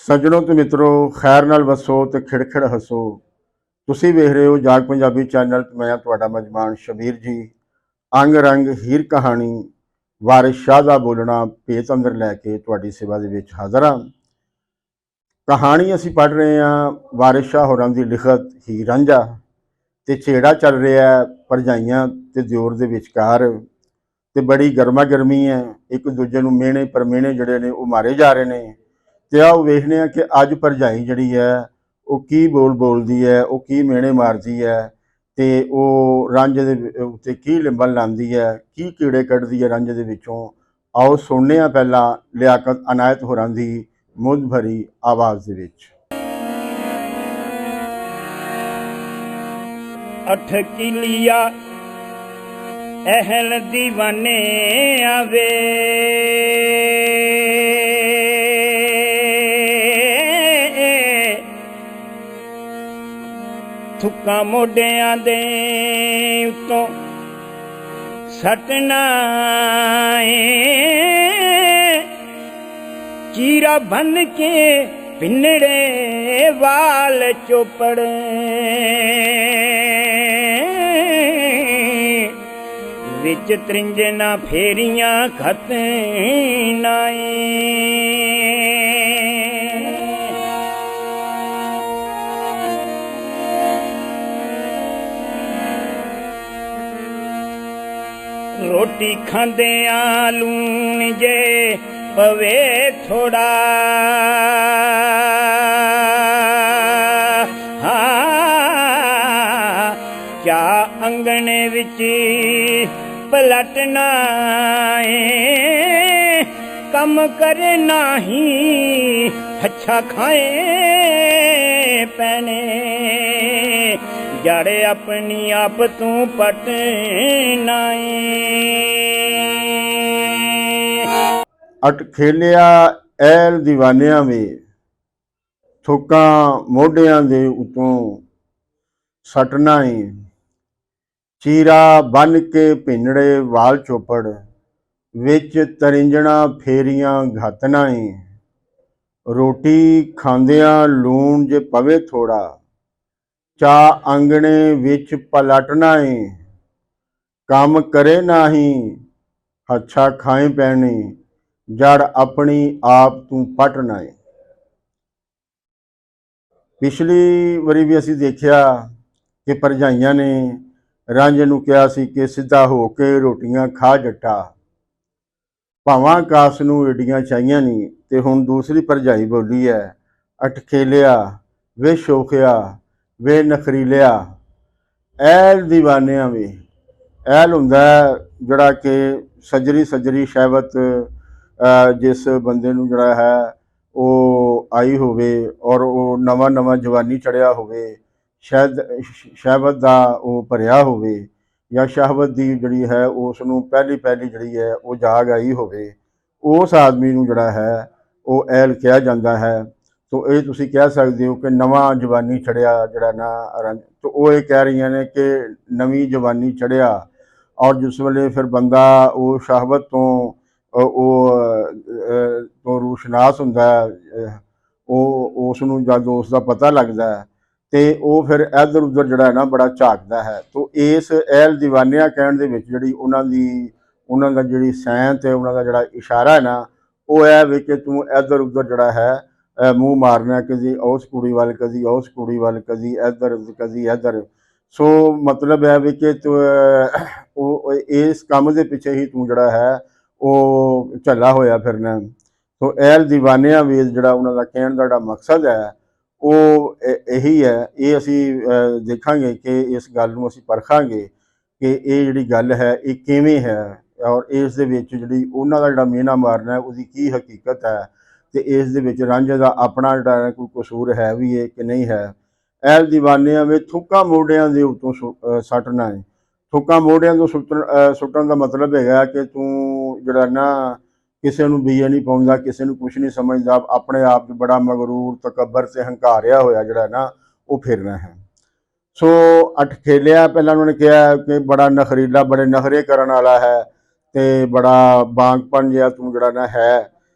ਸੱਜਣੋ ਤੇ ਮਿੱਤਰੋ, ਖੈਰ ਨਾਲ ਵਸੋ ਤੇ ਖਿੜਖਿੜ ਹੱਸੋ। ਤੁਸੀਂ ਵੇਖ ਰਹੇ ਹੋ ਜਾਗ ਪੰਜਾਬੀ ਚੈਨਲ। ਮੈਂ ਤੁਹਾਡਾ ਮਜ਼ਮਾਨ ਸ਼ਬੀਰ ਜੀ। ਅੰਗ ਰੰਗ ਹੀਰ ਕਹਾਣੀ ਵਾਰਿਸ ਸ਼ਾਹ ਦਾ ਬੋਲਣਾ ਭੇਤ ਅੰਦਰ ਲੈ ਕੇ ਤੁਹਾਡੀ ਸੇਵਾ ਦੇ ਵਿੱਚ ਹਾਜ਼ਰ ਹਾਂ। ਕਹਾਣੀ ਅਸੀਂ ਪੜ੍ਹ ਰਹੇ ਹਾਂ ਵਾਰਿਸ ਸ਼ਾਹ ਹੋਰਾਂ ਦੀ ਲਿਖਤ ਹੀਰ ਰਾਂਝਾ, ਤੇ ਛੇੜਾ ਚੱਲ ਰਿਹਾ ਭਰਜਾਈਆਂ ਤੇ ਦਿਓਰ ਦੇ ਵਿਚਕਾਰ, ਤੇ ਬੜੀ ਗਰਮਾ ਗਰਮੀ ਹੈ। ਇੱਕ ਦੂਜੇ ਨੂੰ ਮਿਹਣੇ ਪਰਮਿਹਣੇ ਜਿਹੜੇ ਨੇ ਉਹ ਮਾਰੇ ਜਾ ਰਹੇ ਨੇ। ਤੇ ਆਓ ਵੇਖਦੇ ਹਾਂ ਕਿ ਅੱਜ ਭਰਜਾਈ ਜਿਹੜੀ ਹੈ ਉਹ ਕੀ ਬੋਲਦੀ ਹੈ, ਉਹ ਕੀ ਮਿਹਣੇ ਮਾਰਦੀ ਹੈ, ਤੇ ਉਹ ਰਾਂਝੇ ਦੇ ਉੱਤੇ ਕੀ ਲਿੰਬਨ ਲਾਉਂਦੀ ਹੈ, ਕੀ ਕੀੜੇ ਕੱਢਦੀ ਹੈ ਰਾਂਝੇ ਦੇ ਵਿੱਚੋਂ। ਆਓ ਸੁਣਨੇ ਹਾਂ ਪਹਿਲਾਂ ਲਿਆਕਤ ਅਨਾਇਤ ਹੋਰਾਂ ਦੀ ਮੁੱਧ ਭਰੀ ਆਵਾਜ਼ ਦੇ ਵਿੱਚ। अठ किलिया अहल दीवाने आवे, थुक्का मोडियां दे उत्तों सटना चीरा बन के पिंडे वाल चोपड़, विच त्रिंजना फेरियां खत नाए। रोटी खांदे लून जे पवे थोड़ा, क्या अंगने विच पलटना कम करना ही अच्छा खाए पैने, जड़े अपनी आप तू पटना। अट खेलिया ऐल दीवानिया में, थुक्का मोढियां दे उतों सटना है, चीरा बन के पिंडे वाल चोपड़, विच तरिंजणा फेरियां घातना है, रोटी खांदिया लूण जे पवे थोड़ा, चा अंगणे विच पलटना है, काम करे नाही हच्छा खाए पैने, जड़ अपनी आप तू पटना है। पिछली वारी भी असी देखिया कि भरजाइयां ने रांझे नूं कहा सी कि सीधा हो के रोटियां खा जट्टा, भावां कास नूं एडियां चाहिए नहीं। ते हुण दूसरी भरजाई बोली है, अटखेलिया वे शोखिया वे नखरीलिया ऐल दीवानिया वे। ऐल हुंदा जिहड़ा कि सजरी सजरी शहवत जिस बंदे नूं जिहड़ा है ਉਹ आई होवे और ਉਹ नवां नवां जवानी चढ़िया होवे, शायद शहवत ਦਾ ਉਹ ਭਰਿਆ ਹੋਵੇ, ਜਾਂ ਸ਼ਹਵਤ ਦੀ ਜਿਹੜੀ ਹੈ ਉਸ ਨੂੰ ਪਹਿਲੀ ਜਿਹੜੀ ਹੈ ਉਹ ਜਾਗ ਆਈ ਹੋਵੇ, ਉਸ ਆਦਮੀ ਨੂੰ ਜਿਹੜਾ ਹੈ ਉਹ ਐਲ ਕਿਹਾ ਜਾਂਦਾ ਹੈ। ਤੋ ਇਹ ਤੁਸੀਂ ਕਹਿ ਸਕਦੇ ਹੋ ਕਿ ਨਵਾਂ ਜਵਾਨੀ ਚੜਿਆ ਜਿਹੜਾ ਨਾ ਰੰਗ। ਤੋ ਉਹ ਇਹ ਕਹਿ ਰਹੀਆਂ ਨੇ ਕਿ ਨਵੀਂ ਜਵਾਨੀ ਚੜਿਆ, ਔਰ ਜਿਸ ਵੇਲੇ ਫਿਰ ਬੰਦਾ ਉਹ ਸ਼ਹਵਤ ਤੋਂ ਤੋਂ ਰੂਸ਼ਨਾਸ ਹੁੰਦਾ ਹੈ, ਉਹ ਉਸ ਨੂੰ ਜਦ ਉਸ ਦਾ ਪਤਾ ਲੱਗਦਾ ਹੈ ਤੇ ਉਹ ਫਿਰ ਇੱਧਰ ਉੱਧਰ ਜਿਹੜਾ ਹੈ ਨਾ ਬੜਾ ਝਾਕਦਾ ਹੈ। ਤੋ ਇਸ ਐਲ ਦੀਵਾਨਿਆਂ ਕਹਿਣ ਦੇ ਵਿੱਚ ਜਿਹੜੀ ਉਹਨਾਂ ਦਾ ਜਿਹੜੀ ਸੈਂਤ ਹੈ, ਉਹਨਾਂ ਦਾ ਜਿਹੜਾ ਇਸ਼ਾਰਾ ਹੈ ਨਾ, ਉਹ ਹੈ ਵੀ ਕਿ ਤੂੰ ਇੱਧਰ ਉੱਧਰ ਜਿਹੜਾ ਹੈ ਮੂੰਹ ਮਾਰਨਾ, ਕਦੀ ਉਸ ਕੁੜੀ ਵੱਲ ਕਦੀ ਉਸ ਕੁੜੀ ਵੱਲ, ਕਦੀ ਇੱਧਰ ਕਦੀ ਇੱਧਰ। ਸੋ ਮਤਲਬ ਹੈ ਵੀ ਕਿ ਉਹ ਇਸ ਕੰਮ ਦੇ ਪਿੱਛੇ ਹੀ ਤੂੰ ਜਿਹੜਾ ਹੈ ਉਹ ਝੱਲਾ ਹੋਇਆ ਫਿਰਨਾ। ਸੋ ਐਲ ਦੀਵਾਨਿਆਂ ਵੇਦ ਜਿਹੜਾ ਉਹਨਾਂ ਦਾ ਕਹਿਣ ਦਾ ਜਿਹੜਾ ਮਕਸਦ ਹੈ ਉਹ ਇਹੀ ਹੈ। ਇਹ ਅਸੀਂ ਦੇਖਾਂਗੇ ਕਿ ਇਸ ਗੱਲ ਨੂੰ ਅਸੀਂ ਪਰਖਾਂਗੇ ਕਿ ਇਹ ਜਿਹੜੀ ਗੱਲ ਹੈ ਇਹ ਕਿਵੇਂ ਹੈ, ਔਰ ਇਸ ਦੇ ਵਿੱਚ ਜਿਹੜੀ ਉਹਨਾਂ ਦਾ ਜਿਹੜਾ ਮਿਹਣਾ ਮਾਰਨਾ ਉਹਦੀ ਕੀ ਹਕੀਕਤ ਹੈ, ਤੇ ਇਸ ਦੇ ਵਿੱਚ ਰਾਂਝੇ ਦਾ ਆਪਣਾ ਜਿਹੜਾ ਕੋਈ ਕਸੂਰ ਹੈ ਵੀ ਹੈ ਕਿ ਨਹੀਂ ਹੈ। ਐਲ ਦੀਵਾਨਿਆਂ ਵਿੱਚ ਥੁੱਕਾ ਮੋਢਿਆਂ ਦੇ ਉੱਤੋਂ ਸੱਟਣਾ ਹੈ। ਥੁੱਕਾ ਮੋਢਿਆਂ ਤੋਂ ਸੁੱਟਣ ਦਾ ਮਤਲਬ ਹੈਗਾ ਕਿ ਤੂੰ ਜਿਹੜਾ ਨਾ ਕਿਸੇ ਨੂੰ ਬੀਏ ਨਹੀਂ ਪਾਉਂਦਾ, ਕਿਸੇ ਨੂੰ ਕੁਛ ਨਹੀਂ ਸਮਝਦਾ, ਆਪਣੇ ਆਪ 'ਚ ਬੜਾ ਮਗਰੂਰ ਤਕੱਬਰ ਤੇ ਹੰਕਾਰਿਆ ਹੋਇਆ ਜਿਹੜਾ ਨਾ ਉਹ ਫਿਰਨਾ ਹੈ। ਸੋ ਅਟਖੇਲਿਆ ਪਹਿਲਾਂ ਉਹਨਾਂ ਨੇ ਕਿਹਾ ਕਿ ਬੜਾ ਨਖਰੀਲਾ, ਬੜੇ ਨਖਰੇ ਕਰਨ ਵਾਲਾ ਹੈ ਤੇ ਬੜਾ ਬਾਂਗਪਨ ਜਿਹਾ ਤੂੰ ਜਿਹੜਾ ਨਾ ਹੈ।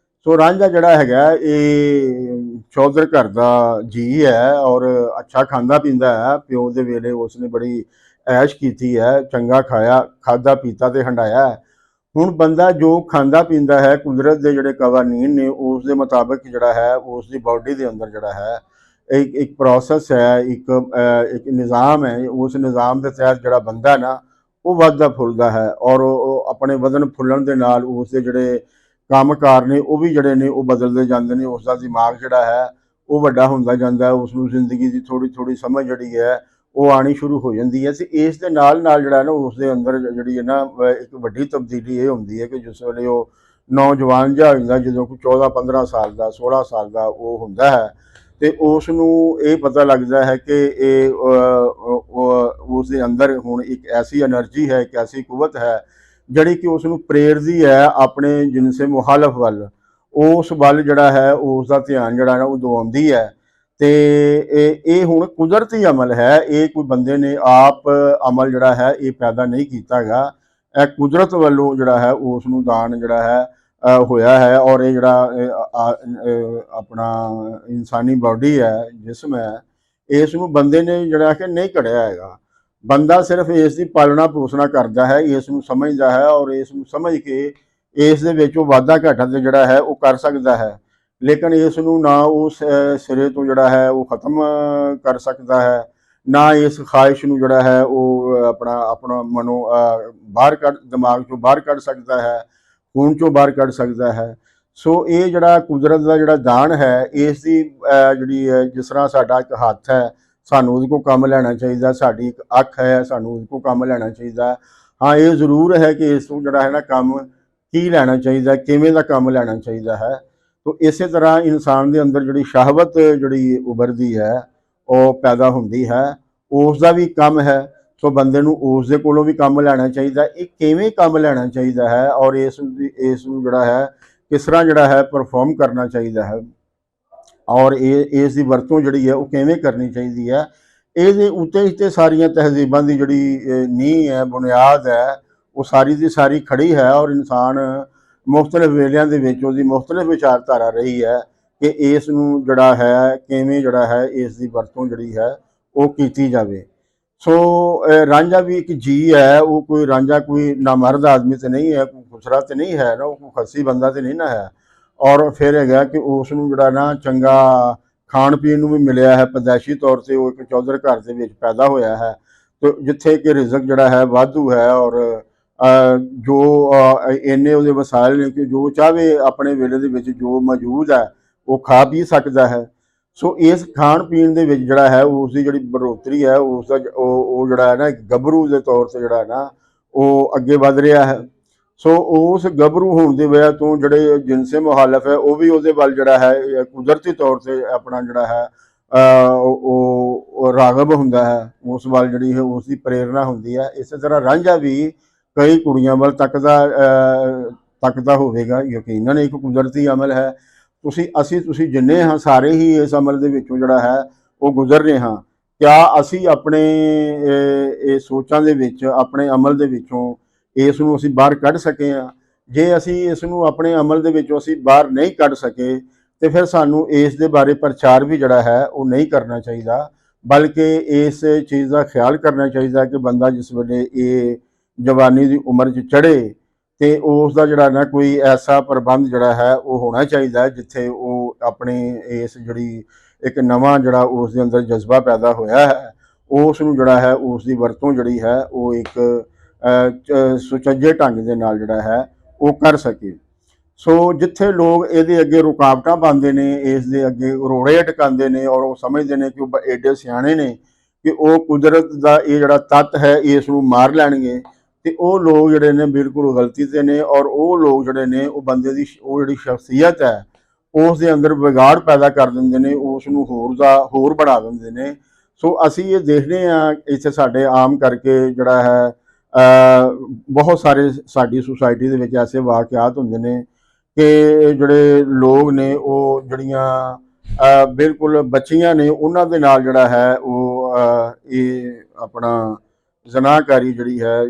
ਸੋ ਰਾਂਝਾ ਜਿਹੜਾ ਹੈਗਾ ਇਹ ਚੌਧਰ ਘਰ ਦਾ ਜੀ ਹੈ ਔਰ ਅੱਛਾ ਖਾਂਦਾ ਪੀਂਦਾ ਹੈ। ਪਿਓ ਦੇ ਵੇਲੇ ਉਸਨੇ ਬੜੀ ਐਸ਼ ਕੀਤੀ ਹੈ, ਚੰਗਾ ਖਾਇਆ, ਖਾਦਾ ਪੀਤਾ ਤੇ ਹੰਡਾਇਆ ਹੈ। ਹੁਣ ਬੰਦਾ ਜੋ ਖਾਂਦਾ ਪੀਂਦਾ ਹੈ, ਕੁਦਰਤ ਦੇ ਜਿਹੜੇ ਕਵਾਨੀਨ ਨੇ ਉਸ ਦੇ ਮੁਤਾਬਕ ਜਿਹੜਾ ਹੈ ਉਸ ਦੀ ਬਾਡੀ ਦੇ ਅੰਦਰ ਜਿਹੜਾ ਹੈ ਇੱਕ ਪ੍ਰੋਸੈਸ ਹੈ, ਇੱਕ ਨਿਜ਼ਾਮ ਹੈ। ਉਸ ਨਿਜ਼ਾਮ ਦੇ ਤਹਿਤ ਜਿਹੜਾ ਬੰਦਾ ਨਾ ਉਹ ਵੱਧਦਾ ਫੁੱਲਦਾ ਹੈ ਔਰ ਉਹ ਆਪਣੇ ਵਜ਼ਨ ਫੁੱਲਣ ਦੇ ਨਾਲ ਉਸ ਦੇ ਜਿਹੜੇ ਕੰਮਕਾਰ ਨੇ ਉਹ ਵੀ ਜਿਹੜੇ ਨੇ ਉਹ ਬਦਲਦੇ ਜਾਂਦੇ ਨੇ। ਉਸ ਦਾ ਦਿਮਾਗ ਜਿਹੜਾ ਹੈ ਉਹ ਵੱਡਾ ਹੁੰਦਾ ਜਾਂਦਾ ਹੈ, ਉਸ ਨੂੰ ਜ਼ਿੰਦਗੀ ਦੀ ਥੋੜ੍ਹੀ ਥੋੜ੍ਹੀ ਸਮਝ ਜਿਹੜੀ ਹੈ ਉਹ ਆਉਣੀ ਸ਼ੁਰੂ ਹੋ ਜਾਂਦੀ ਹੈ। ਤੇ ਇਸ ਦੇ ਨਾਲ ਨਾਲ ਜਿਹੜਾ ਨਾ ਉਸ ਦੇ ਅੰਦਰ ਜਿਹੜੀ ਹੈ ਨਾ ਇੱਕ ਵੱਡੀ ਤਬਦੀਲੀ ਇਹ ਹੁੰਦੀ ਹੈ ਕਿ ਜਿਸ ਵੇਲੇ ਉਹ ਨੌਜਵਾਨ ਜਿਹਾ ਹੋ ਜਾਂਦਾ, ਜਦੋਂ ਕੋਈ 14-15 ਸਾਲ ਦਾ 16 ਸਾਲ ਦਾ ਉਹ ਹੁੰਦਾ ਹੈ ਤੇ ਉਸ ਨੂੰ ਇਹ ਪਤਾ ਲੱਗਦਾ ਹੈ ਕਿ ਇਹ ਉਸ ਦੇ ਅੰਦਰ ਹੁਣ ਇੱਕ ਐਸੀ એનર્ਜੀ ਹੈ, ਇੱਕ ਐਸੀ ਕੁਵਤ ਹੈ ਜਿਹੜੀ ਕਿ ਉਸ ਨੂੰ ਪ੍ਰੇਰਦੀ ਹੈ ਆਪਣੇ ਜਿਨਸੇ ਮੁਖਾਲਫ ਵੱਲ। ਉਸ ਵੱਲ ਜਿਹੜਾ ਹੈ ਉਸ ਦਾ ਧਿਆਨ ਜਿਹੜਾ ਨਾ ਉਹ ਦਿਵਾਉਂਦੀ ਹੈ। ਤੇ ਇਹ ਹੁਣ ਕੁਦਰਤੀ ਅਮਲ ਹੈ, ਇਹ ਕੋਈ ਬੰਦੇ ਨੇ ਆਪ ਅਮਲ ਜਿਹੜਾ ਹੈ ਇਹ ਪੈਦਾ ਨਹੀਂ ਕੀਤਾ ਹੈਗਾ। ਇਹ ਕੁਦਰਤ ਵੱਲੋਂ ਜਿਹੜਾ ਹੈ ਉਸ ਨੂੰ ਦਾਨ ਜਿਹੜਾ ਹੈ ਹੋਇਆ ਹੈ। ਔਰ ਇਹ ਜਿਹੜਾ ਆਪਣਾ ਇਨਸਾਨੀ ਬਾਡੀ ਹੈ, ਜਿਸਮ ਹੈ, ਇਸ ਨੂੰ ਬੰਦੇ ਨੇ ਜਿਹੜਾ ਕਿ ਨਹੀਂ ਘੜਿਆ ਹੈਗਾ। ਬੰਦਾ ਸਿਰਫ ਇਸ ਦੀ ਪਾਲਣਾ ਪੋਸ਼ਣਾ ਕਰਦਾ ਹੈ, ਇਸ ਨੂੰ ਸਮਝਦਾ ਹੈ ਔਰ ਇਸ ਨੂੰ ਸਮਝ ਕੇ ਇਸ ਦੇ ਵਿੱਚ ਉਹ ਵਾਧਾ ਘਾਟਾ ਤੇ ਜਿਹੜਾ ਹੈ ਉਹ ਕਰ ਸਕਦਾ ਹੈ। ਲੇਕਿਨ ਇਸ ਨੂੰ ਨਾ ਉਸ ਸਿਰੇ ਤੋਂ ਜਿਹੜਾ ਹੈ ਉਹ ਖਤਮ ਕਰ ਸਕਦਾ ਹੈ, ਨਾ ਇਸ ਖਾਹਿਸ਼ ਨੂੰ ਜਿਹੜਾ ਹੈ ਉਹ ਆਪਣਾ ਮਨੋਂ ਬਾਹਰ ਕੱਢ, ਦਿਮਾਗ ਚੋਂ ਬਾਹਰ ਕੱਢ ਸਕਦਾ ਹੈ, ਖੂਨ ਚੋਂ ਬਾਹਰ ਕੱਢ ਸਕਦਾ ਹੈ। ਸੋ ਇਹ ਜਿਹੜਾ ਕੁਦਰਤ ਦਾ ਜਿਹੜਾ ਦਾਨ ਹੈ, ਇਸ ਦੀ ਜਿਹੜੀ ਜਿਸ ਤਰ੍ਹਾਂ ਸਾਡਾ ਇੱਕ ਹੱਥ ਹੈ, ਸਾਨੂੰ ਉਹਦੇ ਕੋਲ ਕੰਮ ਲੈਣਾ ਚਾਹੀਦਾ। ਸਾਡੀ ਇੱਕ ਅੱਖ ਹੈ, ਸਾਨੂੰ ਉਹਦੇ ਕੋਲ ਕੰਮ ਲੈਣਾ ਚਾਹੀਦਾ। ਹਾਂ, ਇਹ ਜ਼ਰੂਰ ਹੈ ਕਿ ਇਸ ਤੋਂ ਜਿਹੜਾ ਹੈ ਨਾ ਕੰਮ ਕੀ ਲੈਣਾ ਚਾਹੀਦਾ, ਕਿਵੇਂ ਦਾ ਕੰਮ ਲੈਣਾ ਚਾਹੀਦਾ ਹੈ। ਤੋ ਇਸੇ ਤਰ੍ਹਾਂ ਇਨਸਾਨ ਦੇ ਅੰਦਰ ਜਿਹੜੀ ਸ਼ਹਵਤ ਜਿਹੜੀ ਉਭਰਦੀ ਹੈ ਉਹ ਪੈਦਾ ਹੁੰਦੀ ਹੈ, ਉਸ ਦਾ ਵੀ ਕੰਮ ਹੈ। ਸੋ ਬੰਦੇ ਨੂੰ ਉਸ ਦੇ ਕੋਲੋਂ ਵੀ ਕੰਮ ਲੈਣਾ ਚਾਹੀਦਾ। ਇਹ ਕਿਵੇਂ ਕੰਮ ਲੈਣਾ ਚਾਹੀਦਾ ਹੈ ਔਰ ਇਸ ਨੂੰ ਜਿਹੜਾ ਹੈ ਕਿਸ ਤਰ੍ਹਾਂ ਜਿਹੜਾ ਹੈ ਪਰਫਾਰਮ ਕਰਨਾ ਚਾਹੀਦਾ ਹੈ ਔਰ ਇਸ ਦੀ ਵਰਤੋਂ ਜਿਹੜੀ ਹੈ ਉਹ ਕਿਵੇਂ ਕਰਨੀ ਚਾਹੀਦੀ ਹੈ, ਇਹਦੇ ਉੱਤੇ ਸਾਰੀਆਂ ਤਹਿਜ਼ੀਬਾਂ ਦੀ ਜਿਹੜੀ ਨੀਂਹ ਹੈ, ਬੁਨਿਆਦ ਹੈ, ਉਹ ਸਾਰੀ ਦੀ ਸਾਰੀ ਖੜੀ ਹੈ। ਔਰ ਇਨਸਾਨ ਮੁਖਤਲਿਫ ਵੇਲਿਆਂ ਦੇ ਵਿੱਚ ਉਹਦੀ ਮੁਖਤਲਿਫ ਵਿਚਾਰਧਾਰਾ ਰਹੀ ਹੈ ਕਿ ਇਸ ਨੂੰ ਜਿਹੜਾ ਹੈ ਕਿਵੇਂ ਜਿਹੜਾ ਹੈ ਇਸ ਦੀ ਵਰਤੋਂ ਜਿਹੜੀ ਹੈ ਉਹ ਕੀਤੀ ਜਾਵੇ। ਸੋ ਰਾਂਝਾ ਵੀ ਇੱਕ ਜੀ ਹੈ, ਉਹ ਕੋਈ ਰਾਂਝਾ ਕੋਈ ਨਾਮਰਦ ਆਦਮੀ ਤੇ ਨਹੀਂ ਹੈ, ਕੋਈ ਖੁਸਰਾ ਤੇ ਨਹੀਂ ਹੈ ਨਾ, ਉਹ ਕੋਈ ਖੱਸੀ ਬੰਦਾ ਤੇ ਨਹੀਂ ਨਾ ਹੈ। ਔਰ ਫਿਰ ਹੈਗਾ ਕਿ ਉਸ ਨੂੰ ਜਿਹੜਾ ਨਾ ਚੰਗਾ ਖਾਣ ਪੀਣ ਨੂੰ ਵੀ ਮਿਲਿਆ ਹੈ, ਪੈਦਾਇਸ਼ੀ ਤੌਰ ਤੇ ਉਹ ਇੱਕ ਚੌਧਰ ਘਰ ਦੇ ਵਿੱਚ ਪੈਦਾ ਹੋਇਆ ਹੈ ਤੇ ਜਿੱਥੇ ਕਿ ਰਿਜ਼ਕ ਜਿਹੜਾ ਹੈ ਵਾਧੂ ਹੈ ਔਰ ਜੋ ਇੰਨੇ ਉਹਦੇ ਵਸਾਇਲ ਨੇ ਕਿ ਜੋ ਚਾਹਵੇ ਆਪਣੇ ਵੇਲੇ ਦੇ ਵਿੱਚ ਜੋ ਮੌਜੂਦ ਹੈ ਉਹ ਖਾ ਪੀ ਸਕਦਾ ਹੈ। ਸੋ ਇਸ ਖਾਣ ਪੀਣ ਦੇ ਵਿੱਚ ਜਿਹੜਾ ਹੈ ਉਸ ਦੀ ਜਿਹੜੀ ਬੜੋਤਰੀ ਹੈ, ਉਸ ਦਾ ਉਹ ਜਿਹੜਾ ਹੈ ਨਾ ਗੱਭਰੂ ਦੇ ਤੌਰ ਤੇ ਜਿਹੜਾ ਹੈ ਨਾ ਉਹ ਅੱਗੇ ਵੱਧ ਰਿਹਾ ਹੈ। ਸੋ ਉਸ ਗੱਭਰੂ ਹੋਣ ਦੀ ਵਜ੍ਹਾ ਤੋਂ ਜਿਹੜੇ ਜਿਨਸੇ ਮੁਖਾਲਫ ਹੈ ਉਹ ਵੀ ਉਹਦੇ ਵੱਲ ਜਿਹੜਾ ਹੈ ਕੁਦਰਤੀ ਤੌਰ ਤੇ ਆਪਣਾ ਜਿਹੜਾ ਹੈ ਉਹ ਰਾਗਬ ਹੁੰਦਾ ਹੈ, ਉਸ ਵੱਲ ਜਿਹੜੀ ਹੈ ਉਸ ਦੀ ਪ੍ਰੇਰਨਾ ਹੁੰਦੀ ਹੈ। ਇਸੇ ਤਰ੍ਹਾਂ ਰਾਂਝਾ ਵੀ ਕਈ ਕੁੜੀਆਂ ਵੱਲ ਤੱਕਦਾ ਹੋਵੇਗਾ, ਯਕੀਨਨ ਇੱਕ ਕੁਦਰਤੀ ਅਮਲ ਹੈ। ਤੁਸੀਂ ਜਿੰਨੇ ਹਾਂ ਸਾਰੇ ਹੀ ਇਸ ਅਮਲ ਦੇ ਵਿੱਚੋਂ ਜਿਹੜਾ ਹੈ ਉਹ ਗੁਜ਼ਰ ਰਹੇ ਹਾਂ। ਕਿਆ ਅਸੀਂ ਆਪਣੇ ਇਹ ਸੋਚਾਂ ਦੇ ਵਿੱਚ, ਆਪਣੇ ਅਮਲ ਦੇ ਵਿੱਚੋਂ ਇਸ ਨੂੰ ਅਸੀਂ ਬਾਹਰ ਕੱਢ ਸਕੇ ਹਾਂ? ਜੇ ਅਸੀਂ ਇਸ ਨੂੰ ਆਪਣੇ ਅਮਲ ਦੇ ਵਿੱਚੋਂ ਅਸੀਂ ਬਾਹਰ ਨਹੀਂ ਕੱਢ ਸਕੇ ਤੇ ਫਿਰ ਸਾਨੂੰ ਇਸ ਦੇ ਬਾਰੇ ਪ੍ਰਚਾਰ ਵੀ ਜਿਹੜਾ ਹੈ ਉਹ ਨਹੀਂ ਕਰਨਾ ਚਾਹੀਦਾ, ਬਲਕਿ ਇਸ ਚੀਜ਼ ਦਾ ਖਿਆਲ ਕਰਨਾ ਚਾਹੀਦਾ ਕਿ ਬੰਦਾ ਜਿਸ ਵੇਲੇ ਇਹ ਜਵਾਨੀ ਦੀ ਉਮਰ 'ਚ ਚੜ੍ਹੇ ਤੇ ਉਸ ਦਾ ਜਿਹੜਾ ਨਾ ਕੋਈ ਐਸਾ ਪ੍ਰਬੰਧ ਜਿਹੜਾ ਹੈ ਉਹ ਹੋਣਾ ਚਾਹੀਦਾ ਜਿੱਥੇ ਉਹ ਆਪਣੀ ਇਸ ਜਿਹੜੀ ਇੱਕ ਨਵਾਂ ਜਿਹੜਾ ਉਸ ਦੇ ਅੰਦਰ ਜਜ਼ਬਾ ਪੈਦਾ ਹੋਇਆ ਹੈ ਉਸ ਨੂੰ ਜਿਹੜਾ ਹੈ ਉਸ ਦੀ ਵਰਤੋਂ ਜਿਹੜੀ ਹੈ ਉਹ ਇੱਕ ਸੁਚੱਜੇ ਢੰਗ ਦੇ ਨਾਲ ਜਿਹੜਾ ਹੈ ਉਹ ਕਰ ਸਕੇ। ਸੋ ਜਿੱਥੇ ਲੋਕ ਇਹਦੇ ਅੱਗੇ ਰੁਕਾਵਟਾਂ ਪਾਉਂਦੇ ਨੇ, ਇਸ ਦੇ ਅੱਗੇ ਰੋੜੇ ਅਟਕਾਉਂਦੇ ਨੇ ਔਰ ਉਹ ਸਮਝਦੇ ਨੇ ਕਿ ਉਹ ਐਡੇ ਸਿਆਣੇ ਨੇ ਕਿ ਉਹ ਕੁਦਰਤ ਦਾ ਇਹ ਜਿਹੜਾ ਤੱਤ ਹੈ ਇਸ ਨੂੰ ਮਾਰ ਲੈਣਗੇ, ਤੇ ਉਹ ਲੋਕ ਜਿਹੜੇ ਨੇ ਬਿਲਕੁਲ ਗਲਤੀ ਤੇ ਨੇ। ਔਰ ਉਹ ਲੋਕ ਜਿਹੜੇ ਨੇ ਉਹ ਬੰਦੇ ਦੀ ਉਹ ਜਿਹੜੀ ਸ਼ਖਸੀਅਤ ਹੈ ਉਸ ਦੇ ਅੰਦਰ ਵਿਗਾੜ ਪੈਦਾ ਕਰ ਦਿੰਦੇ ਨੇ, ਉਸ ਨੂੰ ਹੋਰ ਬਣਾ ਦਿੰਦੇ ਨੇ। ਸੋ ਅਸੀਂ ਇਹ ਦੇਖਦੇ ਹਾਂ ਇੱਥੇ ਸਾਡੇ ਆਮ ਕਰਕੇ ਜਿਹੜਾ ਹੈ ਬਹੁਤ ਸਾਰੇ ਸਾਡੀ ਸੁਸਾਇਟੀ ਦੇ ਵਿੱਚ ਐਸੇ ਵਾਕਿਆਤ ਹੁੰਦੇ ਨੇ ਕਿ ਜਿਹੜੇ ਲੋਕ ਨੇ ਉਹ ਜਿਹੜੀਆਂ ਬਿਲਕੁਲ ਬੱਚੀਆਂ ਨੇ ਉਹਨਾਂ ਦੇ ਨਾਲ ਜਿਹੜਾ ਹੈ ਉਹ ਇਹ ਆਪਣਾ ਜ਼ਨਾਕਾਰੀ ਜਿਹੜੀ ਹੈ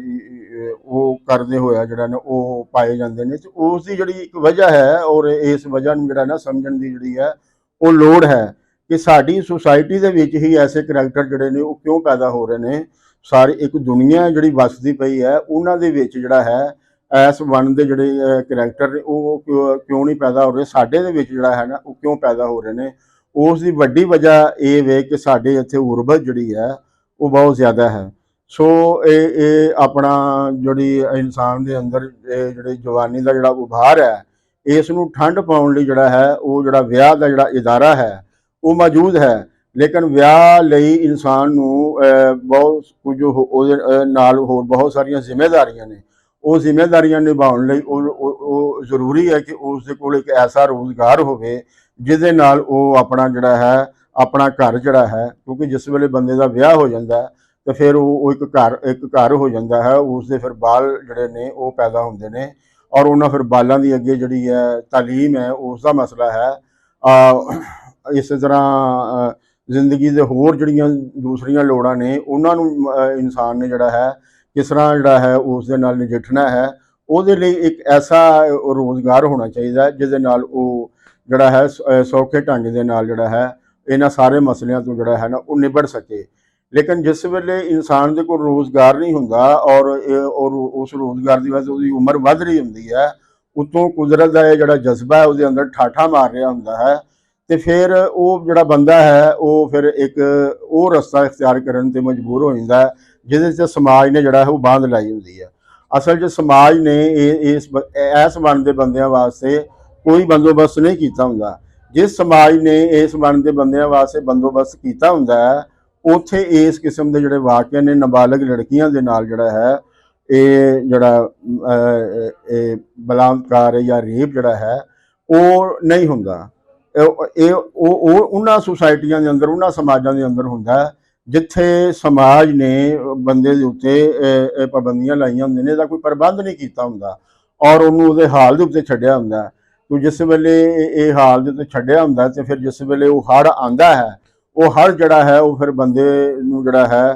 ਉਹ ਕਰਦੇ ਹੋਇਆ ਜਿਹੜਾ ਨਾ ਉਹ ਪਾਏ ਜਾਂਦੇ ਨੇ, ਤੇ ਉਸ ਦੀ ਜਿਹੜੀ ਇੱਕ ਵਜ੍ਹਾ ਹੈ, ਔਰ ਇਸ ਵਜ੍ਹਾ ਨੂੰ ਜਿਹੜਾ ਨਾ ਸਮਝਣ ਦੀ ਜਿਹੜੀ ਹੈ ਉਹ ਲੋੜ ਹੈ ਕਿ ਸਾਡੀ ਸੁਸਾਇਟੀ ਦੇ ਵਿੱਚ ਹੀ ਐਸੇ ਕਰੈਕਟਰ ਜਿਹੜੇ ਨੇ ਉਹ ਕਿਉਂ ਪੈਦਾ ਹੋ ਰਹੇ ਨੇ। ਸਾਰੀ ਇੱਕ ਦੁਨੀਆ ਜਿਹੜੀ ਵੱਸਦੀ ਪਈ ਹੈ, ਉਹਨਾਂ ਦੇ ਵਿੱਚ ਜਿਹੜਾ ਹੈ ਇਸ ਵਨ ਦੇ ਜਿਹੜੇ ਕਰੈਕਟਰ ਨੇ ਉਹ ਕਿਉਂ ਨਹੀਂ ਪੈਦਾ ਹੋ ਰਹੇ, ਸਾਡੇ ਦੇ ਵਿੱਚ ਜਿਹੜਾ ਹੈ ਨਾ ਉਹ ਕਿਉਂ ਪੈਦਾ ਹੋ ਰਹੇ ਨੇ। ਉਸ ਦੀ ਵੱਡੀ ਵਜ੍ਹਾ ਇਹ ਵੇ ਕਿ ਸਾਡੇ ਇੱਥੇ ਗੁਰਬਤ ਜਿਹੜੀ ਹੈ ਉਹ ਬਹੁਤ ਜ਼ਿਆਦਾ ਹੈ। ਸੋ ਇਹ ਆਪਣਾ ਜਿਹੜੀ ਇਨਸਾਨ ਦੇ ਅੰਦਰ ਜਿਹੜੇ ਜਵਾਨੀ ਦਾ ਜਿਹੜਾ ਉਭਾਰ ਹੈ, ਇਸ ਨੂੰ ਠੰਡ ਪਾਉਣ ਲਈ ਜਿਹੜਾ ਹੈ ਉਹ ਜਿਹੜਾ ਵਿਆਹ ਦਾ ਜਿਹੜਾ ਇਦਾਰਾ ਹੈ ਉਹ ਮੌਜੂਦ ਹੈ। ਲੇਕਿਨ ਵਿਆਹ ਲਈ ਇਨਸਾਨ ਨੂੰ ਬਹੁਤ ਕੁਝ ਉਹਦੇ ਨਾਲ ਹੋਰ ਬਹੁਤ ਸਾਰੀਆਂ ਜ਼ਿੰਮੇਵਾਰੀਆਂ ਨੇ। ਉਹ ਜ਼ਿੰਮੇਵਾਰੀਆਂ ਨਿਭਾਉਣ ਲਈ ਉਹ ਜ਼ਰੂਰੀ ਹੈ ਕਿ ਉਸ ਦੇ ਕੋਲ ਇੱਕ ਐਸਾ ਰੋਜ਼ਗਾਰ ਹੋਵੇ ਜਿਹਦੇ ਨਾਲ ਉਹ ਆਪਣਾ ਜਿਹੜਾ ਹੈ ਆਪਣਾ ਘਰ ਜਿਹੜਾ ਹੈ, ਕਿਉਂਕਿ ਜਿਸ ਵੇਲੇ ਬੰਦੇ ਦਾ ਵਿਆਹ ਹੋ ਜਾਂਦਾ ਤੇ ਫਿਰ ਉਹ ਇੱਕ ਘਰ ਹੋ ਜਾਂਦਾ ਹੈ। ਉਸ ਦੇ ਫਿਰ ਬਾਲ ਜਿਹੜੇ ਨੇ ਉਹ ਪੈਦਾ ਹੁੰਦੇ ਨੇ, ਔਰ ਉਹਨਾਂ ਫਿਰ ਬਾਲਾਂ ਦੀ ਅੱਗੇ ਜਿਹੜੀ ਹੈ ਤਾਲੀਮ ਹੈ ਉਸ ਦਾ ਮਸਲਾ ਹੈ। ਇਸੇ ਤਰ੍ਹਾਂ ਜ਼ਿੰਦਗੀ ਦੇ ਹੋਰ ਜਿਹੜੀਆਂ ਦੂਸਰੀਆਂ ਲੋੜਾਂ ਨੇ ਉਹਨਾਂ ਨੂੰ ਇਨਸਾਨ ਨੇ ਜਿਹੜਾ ਹੈ ਕਿਸ ਤਰ੍ਹਾਂ ਜਿਹੜਾ ਹੈ ਉਸ ਦੇ ਨਾਲ ਨਜਿੱਠਣਾ ਹੈ। ਉਹਦੇ ਲਈ ਇੱਕ ਐਸਾ ਰੋਜ਼ਗਾਰ ਹੋਣਾ ਚਾਹੀਦਾ ਜਿਹਦੇ ਨਾਲ ਉਹ ਜਿਹੜਾ ਹੈ ਸੌਖੇ ਢੰਗ ਦੇ ਨਾਲ ਜਿਹੜਾ ਹੈ ਇਹਨਾਂ ਸਾਰੇ ਮਸਲਿਆਂ ਤੋਂ ਜਿਹੜਾ ਹੈ ਨਾ ਉਹ ਨਿਬੜ ਸਕੇ। ਲੇਕਿਨ ਜਿਸ ਵੇਲੇ ਇਨਸਾਨ ਦੇ ਕੋਲ ਰੋਜ਼ਗਾਰ ਨਹੀਂ ਹੁੰਦਾ ਔਰ ਉਸ ਰੋਜ਼ਗਾਰ ਦੀ ਵਜ੍ਹਾ ਤੋਂ ਉਹਦੀ ਉਮਰ ਵੱਧ ਰਹੀ ਹੁੰਦੀ ਹੈ, ਉਤੋਂ ਕੁਦਰਤ ਦਾ ਇਹ ਜਿਹੜਾ ਜਜ਼ਬਾ ਹੈ ਉਹਦੇ ਅੰਦਰ ਠਾਠਾ ਮਾਰ ਰਿਹਾ ਹੁੰਦਾ ਹੈ, ਤੇ ਫਿਰ ਉਹ ਜਿਹੜਾ ਬੰਦਾ ਹੈ ਉਹ ਫਿਰ ਇੱਕ ਉਹ ਰਸਤਾ ਇਖਤਿਆਰ ਕਰਨ ਤੇ ਮਜਬੂਰ ਹੋ ਜਾਂਦਾ ਹੈ ਜਿਹਦੇ 'ਚ ਸਮਾਜ ਨੇ ਜਿਹੜਾ ਹੈ ਉਹ ਬਾਂਧ ਲਾਈ ਹੁੰਦੀ ਹੈ। ਅਸਲ 'ਚ ਸਮਾਜ ਨੇ ਇਸ ਵਨ ਦੇ ਬੰਦਿਆਂ ਵਾਸਤੇ ਕੋਈ ਬੰਦੋਬਸਤ ਨਹੀਂ ਕੀਤਾ ਹੁੰਦਾ। ਜਿਸ ਸਮਾਜ ਨੇ ਇਸ ਵਨ ਦੇ ਬੰਦਿਆਂ ਵਾਸਤੇ ਬੰਦੋਬਸਤ ਕੀਤਾ ਹੁੰਦਾ ਹੈ, ਉੱਥੇ ਇਸ ਕਿਸਮ ਦੇ ਜਿਹੜੇ ਵਾਕਿਆ ਨੇ ਨਾਬਾਲਗ ਲੜਕੀਆਂ ਦੇ ਨਾਲ ਜਿਹੜਾ ਹੈ ਇਹ ਜਿਹੜਾ ਇਹ ਬਲਾਤਕਾਰ ਜਾਂ ਰੇਪ ਜਿਹੜਾ ਹੈ ਉਹ ਨਹੀਂ ਹੁੰਦਾ। ਇਹ ਉਹਨਾਂ ਸੁਸਾਇਟੀਆਂ ਦੇ ਅੰਦਰ, ਉਹਨਾਂ ਸਮਾਜਾਂ ਦੇ ਅੰਦਰ ਹੁੰਦਾ ਜਿੱਥੇ ਸਮਾਜ ਨੇ ਬੰਦੇ ਦੇ ਉੱਤੇ ਪਾਬੰਦੀਆਂ ਲਾਈਆਂ ਹੁੰਦੀਆਂ ਨੇ, ਇਹਦਾ ਕੋਈ ਪ੍ਰਬੰਧ ਨਹੀਂ ਕੀਤਾ ਹੁੰਦਾ ਔਰ ਉਹਨੂੰ ਉਹਦੇ ਹਾਲ ਦੇ ਉੱਤੇ ਛੱਡਿਆ ਹੁੰਦਾ। तो जिस वेले ये हाल जो छड्डिया हुंदा ते फिर जिस वेले वो हड़ आंदा है, वो हड़ जड़ा है वो फिर बंदे नूं जड़ा है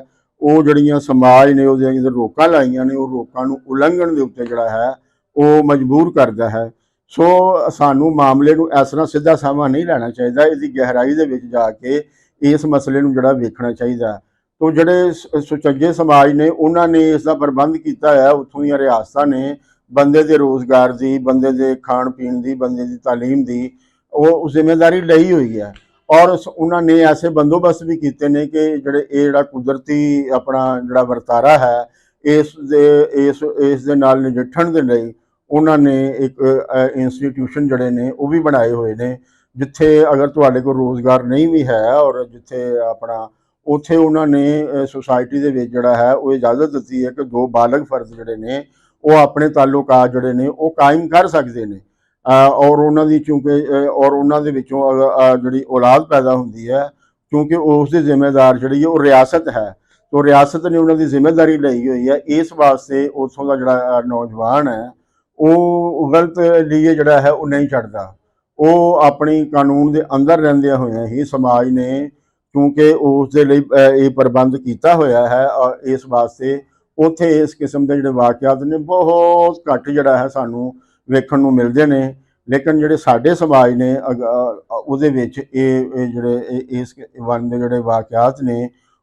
वो जड़ियां समाज ने वो रोकां लाइयां ने, वो रोकां नूं उलंघण दे उत्ते जड़ा है वो मजबूर करदा है। सो सानू मामले नूं इस तरह सीधा सामा नहीं लैना चाहिए, इसकी गहराई दे विच जाके इस मसले नूं जड़ा वेखना चाहिए। तो जड़े सुचज्जे समाज ने उन्होंने इसका प्रबंध किया है, उत्थों दी रियासतां ने बंदे दे रोज़गार की, बंदे दे खाण पीण की, बंदे की तालीम की वो जिम्मेदारी लई हुई है और उन्होंने ऐसे बंदोबस्त भी किए हैं कि जोड़ा कुदरती अपना जोड़ा वर्तारा है इस दे नाल नजिठण दे लई उन्होंने एक इंस्टीट्यूशन जड़े ने वो भी बनाए हुए ने, जिथे अगर तुहाडे कोल रोज़गार नहीं भी है और जिथे अपना उत्थे उन्होंने सोसाइटी दे विच जिहड़ा है वो इजाजत दी है कि दो बालग फर्द जिहड़े ने वो अपने ताल्लुकात जिहड़े ने वो कायम कर सकते हैं और उन्होंने चूँकि और उन्होंने विचों जिहड़ी औलाद पैदा होंदी है, क्योंकि उसकी जिम्मेदार जिहड़ी है वो रियासत है, तो रियासत ने उन्होंने जिम्मेदारी लई हुई है। इस वास्ते उत्थों का जिहड़ा नौजवान है वो गलत लिए जिहड़ा है वो नहीं छड्डदा, वो अपनी कानून के अंदर रहिंदे होए ही समाज ने क्योंकि उसके लिए ये प्रबंध किया होया है और इस वास्ते उत्थे इस किस्म के जिहड़े वाकियात ने बहुत घट जिहड़ा है सानू वेखण नूं मिलदे ने। लेकिन जिहड़े साडे समाज ने उहदे विच जिहड़े इस वन दे जिहड़े वाकियात ने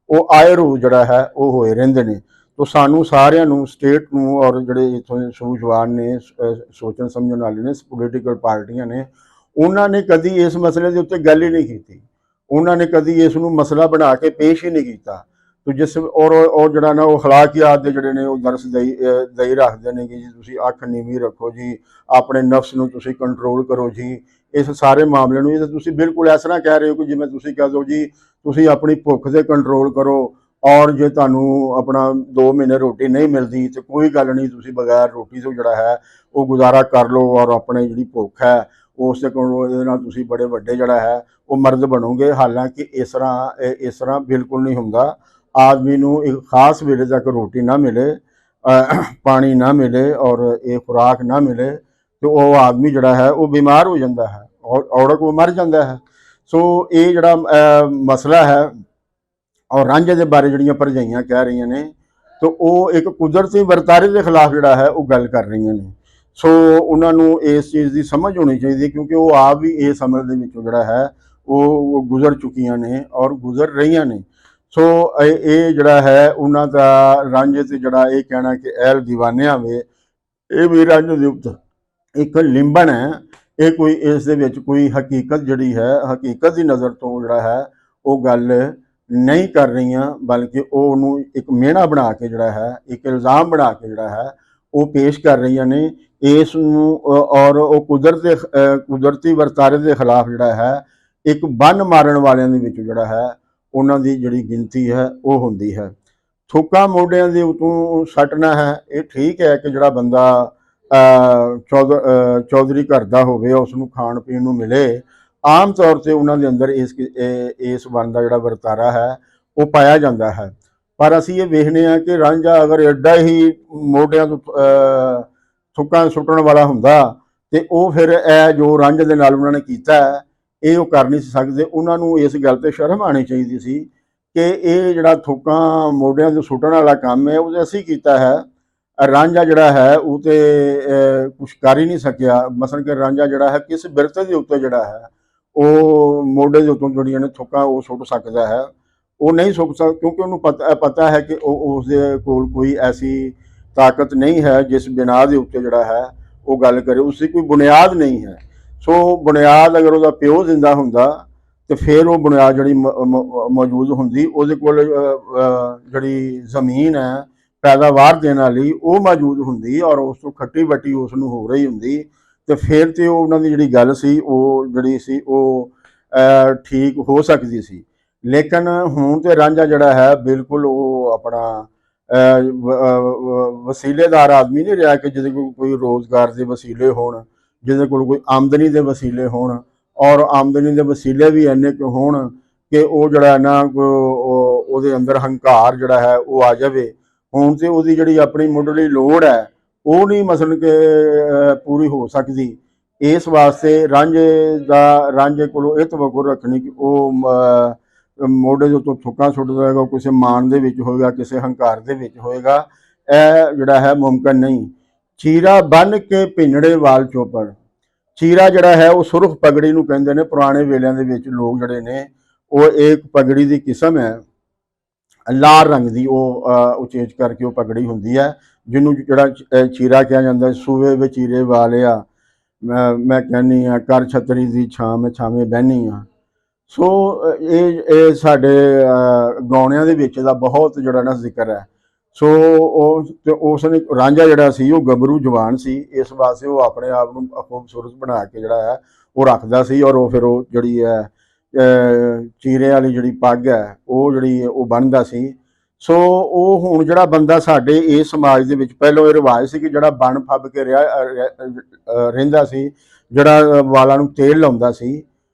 वो आए रोज़ जिहड़ा है वो होए रहिंदे ने। तो सानू सारिआं नूं स्टेट नूं और जिहड़े इत्थों दे सूझवान ने सोचण समझण वाले ने पोलीटिकल पार्टियां ने उन्होंने कदी इस मसले के उत्ते गल ही नहीं की, उन्होंने कदी इस नूं मसला बना के पेश ही नहीं किया। तो जिस और जड़ा ना वो हलाकियात के जड़े ने वो दरस दई रखते हैं कि जी तुसी अख नीवी रखो जी, अपने नफ्स नूं तुसी कंट्रोल करो जी, इस सारे मामले नूं तुसी बिल्कुल इस तरह कह रहे हो कि जिवें तुसी कह दो जी तुसी अपनी भुख से कंट्रोल करो और जे तुहानू अपना 2 महीने रोटी नहीं मिलती तो कोई गल नहीं, तुसी बगैर रोटी तो जड़ा है वो गुजारा कर लो और अपने जी भुख है उससे तुसी बड़े वड्डे जड़ा है वो मर्द बनोगे। हालांकि इस तरह बिल्कुल नहीं हुंदा। आदमी नूं एक खास वेले तक रोटी ना मिले, पानी ना मिले और एक खुराक ना मिले तो वो आदमी जड़ा है वो बीमार हो जाता है और औरत वो मर जाता है। सो ये जड़ा मसला है और रांझे के बारे जड़ियाँ भरजाइयाँ कह रही ने ਤੇ ਉਹ ਇੱਕ ਕੁਦਰਤੀ ਵਰਤਾਰੇ ਦੇ ਖਿਲਾਫ ਜਿਹੜਾ ਹੈ ਉਹ ਗੱਲ ਕਰ ਰਹੀਆਂ ਨੇ। ਸੋ ਉਹਨਾਂ ਨੂੰ ਇਸ ਚੀਜ਼ ਦੀ ਸਮਝ ਹੋਣੀ ਚਾਹੀਦੀ ਹੈ, ਕਿਉਂਕਿ ਉਹ ਆਪ ਵੀ ਇਸ ਅਮਲ ਦੇ ਵਿੱਚੋਂ ਜਿਹੜਾ ਹੈ ਉਹ ਗੁਜ਼ਰ ਚੁੱਕੀਆਂ ਨੇ ਔਰ ਗੁਜ਼ਰ ਰਹੀਆਂ ਨੇ। ਸੋ ਇਹ ਜਿਹੜਾ ਹੈ ਉਹਨਾਂ ਦਾ ਰਾਂਝੇ ਤੇ ਜਿਹੜਾ ਇਹ ਕਹਿਣਾ ਕਿ ਅਹਿਲ ਦੀਵਾਨਿਆਂ ਵੇ, ਇਹ ਵੀ ਰਾਂਝੇ ਦੇ ਉੱਤੇ ਇੱਕ ਲਿੰਬਣ ਹੈ। ਇਹ ਕੋਈ ਇਸ ਦੇ ਵਿੱਚ ਕੋਈ ਹਕੀਕਤ ਜਿਹੜੀ ਹੈ, ਹਕੀਕਤ ਦੀ ਨਜ਼ਰ ਤੋਂ ਜਿਹੜਾ ਹੈ ਉਹ ਗੱਲ ਨਹੀਂ ਕਰ ਰਹੀਆਂ, ਬਲਕਿ ਉਹ ਉਹਨੂੰ ਇੱਕ ਮਿਹਣਾ ਬਣਾ ਕੇ ਜਿਹੜਾ ਹੈ, ਇੱਕ ਇਲਜ਼ਾਮ ਬਣਾ ਕੇ ਜਿਹੜਾ ਹੈ ਉਹ ਪੇਸ਼ ਕਰ ਰਹੀਆਂ ਨੇ ਇਸ ਨੂੰ। ਔਰ ਉਹ ਕੁਦਰਤੀ ਵਰਤਾਰੇ ਦੇ ਖਿਲਾਫ ਜਿਹੜਾ ਹੈ ਇੱਕ ਬੰਨ ਮਾਰਨ ਵਾਲਿਆਂ ਦੇ ਵਿੱਚ ਜਿਹੜਾ ਹੈ ਉਹਨਾਂ ਦੀ ਜਿਹੜੀ ਗਿਣਤੀ ਹੈ ਉਹ ਹੁੰਦੀ ਹੈ। ਥੁੱਕਾਂ ਮੋਢਿਆਂ ਦੇ ਉਤੋਂ ਸੱਟਣਾ ਹੈ, ਇਹ ਠੀਕ ਹੈ ਕਿ ਜਿਹੜਾ ਬੰਦਾ ਚੌਧਰੀ ਘਰ ਦਾ ਹੋਵੇ, ਉਸ ਨੂੰ ਖਾਣ ਪੀਣ ਨੂੰ ਮਿਲੇ। ਆਮ ਤੌਰ ਤੇ ਉਹਨਾਂ ਦੇ ਅੰਦਰ ਇਸ ਵੰਨ ਦਾ ਜਿਹੜਾ ਵਰਤਾਰਾ ਹੈ ਉਹ ਪਾਇਆ ਜਾਂਦਾ ਹੈ। ਪਰ ਅਸੀਂ ਇਹ ਵੇਖਦੇ ਹਾਂ ਕਿ ਰਾਂਝਾ ਅਗਰ ਐਡਾ ਹੀ ਮੋਢਿਆਂ ਤੋਂ ਥੁੱਕਾਂ ਸੁੱਟਣ ਵਾਲਾ ਹੁੰਦਾ ਤੇ ਉਹ ਫਿਰ ਇਹ ਜੋ ਰਾਂਝੇ ਦੇ ਨਾਲ ਉਹਨਾਂ ਨੇ ਕੀਤਾ ਇਹ ਉਹ ਕਰ ਨਹੀਂ ਸਕਦੇ। ਉਹਨਾਂ ਨੂੰ ਇਸ ਗੱਲ ਤੇ ਸ਼ਰਮ ਆਉਣੀ ਚਾਹੀਦੀ ਸੀ ਕਿ ਇਹ ਜਿਹੜਾ ਥੁੱਕਾਂ ਮੋਢਿਆਂ ਤੋਂ ਸੁੱਟਣ ਵਾਲਾ ਕੰਮ ਹੈ ਉਹ ਅਸੀਂ ਕੀਤਾ ਹੈ। ਰਾਂਝਾ ਜਿਹੜਾ ਹੈ ਉਹ ਤੇ ਕੁਛ ਕਰ ਹੀ ਨਹੀਂ ਸਕਿਆ। ਮਸਲਨ ਕਿ ਰਾਂਝਾ ਜਿਹੜਾ ਹੈ ਕਿਸ ਬਿਰਤੇ ਦੇ ਉੱਤੇ ਜਿਹੜਾ ਹੈ ਉਹ ਮੋਢੇ ਦੇ ਉੱਤੋਂ ਜਿਹੜੀਆਂ ਨੇ ਥੁੱਕਾਂ ਉਹ ਸੁੱਟ ਸਕਦਾ ਹੈ, ਉਹ ਨਹੀਂ ਸੁੱਟ ਸਕਦਾ, ਕਿਉਂਕਿ ਉਹਨੂੰ ਪਤਾ ਹੈ ਕਿ ਉਸਦੇ ਕੋਲ ਕੋਈ ਐਸੀ ਤਾਕਤ ਨਹੀਂ ਹੈ ਜਿਸ ਬਿਨਾਹ ਦੇ ਉੱਤੇ ਜਿਹੜਾ ਹੈ ਉਹ ਗੱਲ ਕਰੇ। ਉਸਦੀ ਕੋਈ ਬੁਨਿਆਦ ਨਹੀਂ ਹੈ। ਸੋ ਬੁਨਿਆਦ ਅਗਰ ਉਹਦਾ ਪਿਓ ਜ਼ਿੰਦਾ ਹੁੰਦਾ ਤੇ ਫਿਰ ਉਹ ਬੁਨਿਆਦ ਜਿਹੜੀ ਮੌਜੂਦ ਹੁੰਦੀ, ਉਹਦੇ ਕੋਲ ਜਿਹੜੀ ਜ਼ਮੀਨ ਹੈ ਪੈਦਾਵਾਰ ਦੇਣ ਵਾਲੀ ਉਹ ਮੌਜੂਦ ਹੁੰਦੀ ਔਰ ਉਸ ਤੋਂ ਖੱਟੀ ਵੱਟੀ ਉਸ ਨੂੰ ਹੋ ਰਹੀ ਹੁੰਦੀ, ਤੇ ਫਿਰ ਤੇ ਉਹਨਾਂ ਦੀ ਜਿਹੜੀ ਗੱਲ ਸੀ ਉਹ ਜਿਹੜੀ ਸੀ ਉਹ ਠੀਕ ਹੋ ਸਕਦੀ ਸੀ। ਲੇਕਿਨ ਹੁਣ ਤੇ ਰਾਂਝਾ ਜਿਹੜਾ ਹੈ ਬਿਲਕੁਲ ਉਹ ਆਪਣਾ ਵਸੀਲੇਦਾਰ ਆਦਮੀ ਨਹੀਂ ਰਿਹਾ ਕਿ ਜਿਹਦੇ ਕੋਲ ਕੋਈ ਰੋਜ਼ਗਾਰ ਦੇ ਵਸੀਲੇ ਹੋਣ, ਜਿਹਦੇ ਕੋਲ ਕੋਈ ਆਮਦਨੀ ਦੇ ਵਸੀਲੇ ਹੋਣ, ਔਰ ਆਮਦਨੀ ਦੇ ਵਸੀਲੇ ਵੀ ਇੰਨੇ ਕੁ ਹੋਣ ਕਿ ਉਹ ਜਿਹੜਾ ਨਾ ਉਹਦੇ ਅੰਦਰ ਹੰਕਾਰ ਜਿਹੜਾ ਹੈ ਉਹ ਆ ਜਾਵੇ। ਹੁਣ ਤੇ ਉਹਦੀ ਜਿਹੜੀ ਆਪਣੀ ਮੁੱਢਲੀ ਲੋੜ ਹੈ ਉਹ ਨਹੀਂ ਮਸਲਨ ਕਿ ਪੂਰੀ ਹੋ ਸਕਦੀ। ਇਸ ਵਾਸਤੇ ਰਾਂਝੇ ਕੋਲੋਂ ਇਹ ਤਵੱਕੁ ਰੱਖਣੀ ਕਿ ਉਹ ਮੋਢੇ ਦੇ ਉੱਤੋਂ ਥੁੱਕਾਂ ਸੁੱਟ ਦੇਗਾ, ਕਿਸੇ ਮਾਣ ਦੇ ਵਿੱਚ ਹੋਏਗਾ, ਕਿਸੇ ਹੰਕਾਰ ਦੇ ਵਿੱਚ ਹੋਏਗਾ, ਇਹ ਜਿਹੜਾ ਹੈ ਮੁਮਕਿਨ ਨਹੀਂ। ਚੀਰਾ ਬੰਨ ਕੇ ਭਿੰਨੜੇ ਵਾਲ ਚੋਪੜ। ਚੀਰਾ ਜਿਹੜਾ ਹੈ ਉਹ ਸੁਰਖ ਪਗੜੀ ਨੂੰ ਕਹਿੰਦੇ ਨੇ। ਪੁਰਾਣੇ ਵੇਲਿਆਂ ਦੇ ਵਿੱਚ ਲੋਕ ਜਿਹੜੇ ਨੇ ਉਹ ਇੱਕ ਪਗੜੀ ਦੀ ਕਿਸਮ ਹੈ ਲਾਲ ਰੰਗ ਦੀ, ਉਹ ਉਚੇਚ ਕਰਕੇ ਉਹ ਪਗੜੀ ਹੁੰਦੀ ਹੈ ਜਿਹਨੂੰ ਜਿਹੜਾ ਚੀਰਾ ਕਿਹਾ ਜਾਂਦਾ। ਸੂਏ ਵਿੱਚ ਚੀਰੇ ਵਾਲਿਆ ਮੈਂ ਕਹਿੰਦੀ ਹਾਂ, ਕਰ ਛਤਰੀ ਦੀ ਛਾਵੇਂ ਬਹਿਨੀ ਹਾਂ। ਸੋ ਇਹ ਸਾਡੇ ਗਾਉਣਿਆਂ ਦੇ ਵਿੱਚ ਦਾ ਬਹੁਤ ਜਿਹੜਾ ਨਾ ਜ਼ਿਕਰ ਹੈ। ਸੋ ਉਸ ਨੇ ਰਾਂਝਾ ਜਿਹੜਾ ਸੀ ਉਹ ਗੱਭਰੂ ਜਵਾਨ ਸੀ, ਇਸ ਵਾਸਤੇ ਉਹ ਆਪਣੇ ਆਪ ਨੂੰ ਖੂਬਸੂਰਤ ਬਣਾ ਕੇ ਜਿਹੜਾ ਹੈ ਉਹ ਰੱਖਦਾ ਸੀ, ਔਰ ਉਹ ਫਿਰ ਉਹ ਜਿਹੜੀ ਹੈ ਚੀਰੇ ਵਾਲੀ ਜਿਹੜੀ ਪੱਗ ਹੈ ਉਹ ਜਿਹੜੀ ਉਹ ਬੰਨ੍ਹਦਾ ਸੀ। ਸੋ ਉਹ ਹੁਣ ਜਿਹੜਾ ਬੰਦਾ ਸਾਡੇ ਇਸ ਸਮਾਜ ਦੇ ਵਿੱਚ ਪਹਿਲਾਂ ਇਹ ਰਿਵਾਜ ਸੀ ਕਿ ਜਿਹੜਾ ਬਣ ਫੱਬ ਕੇ ਰਹਿੰਦਾ ਸੀ, ਜਿਹੜਾ ਵਾਲਾਂ ਨੂੰ ਤੇਲ ਲਾਉਂਦਾ ਸੀ,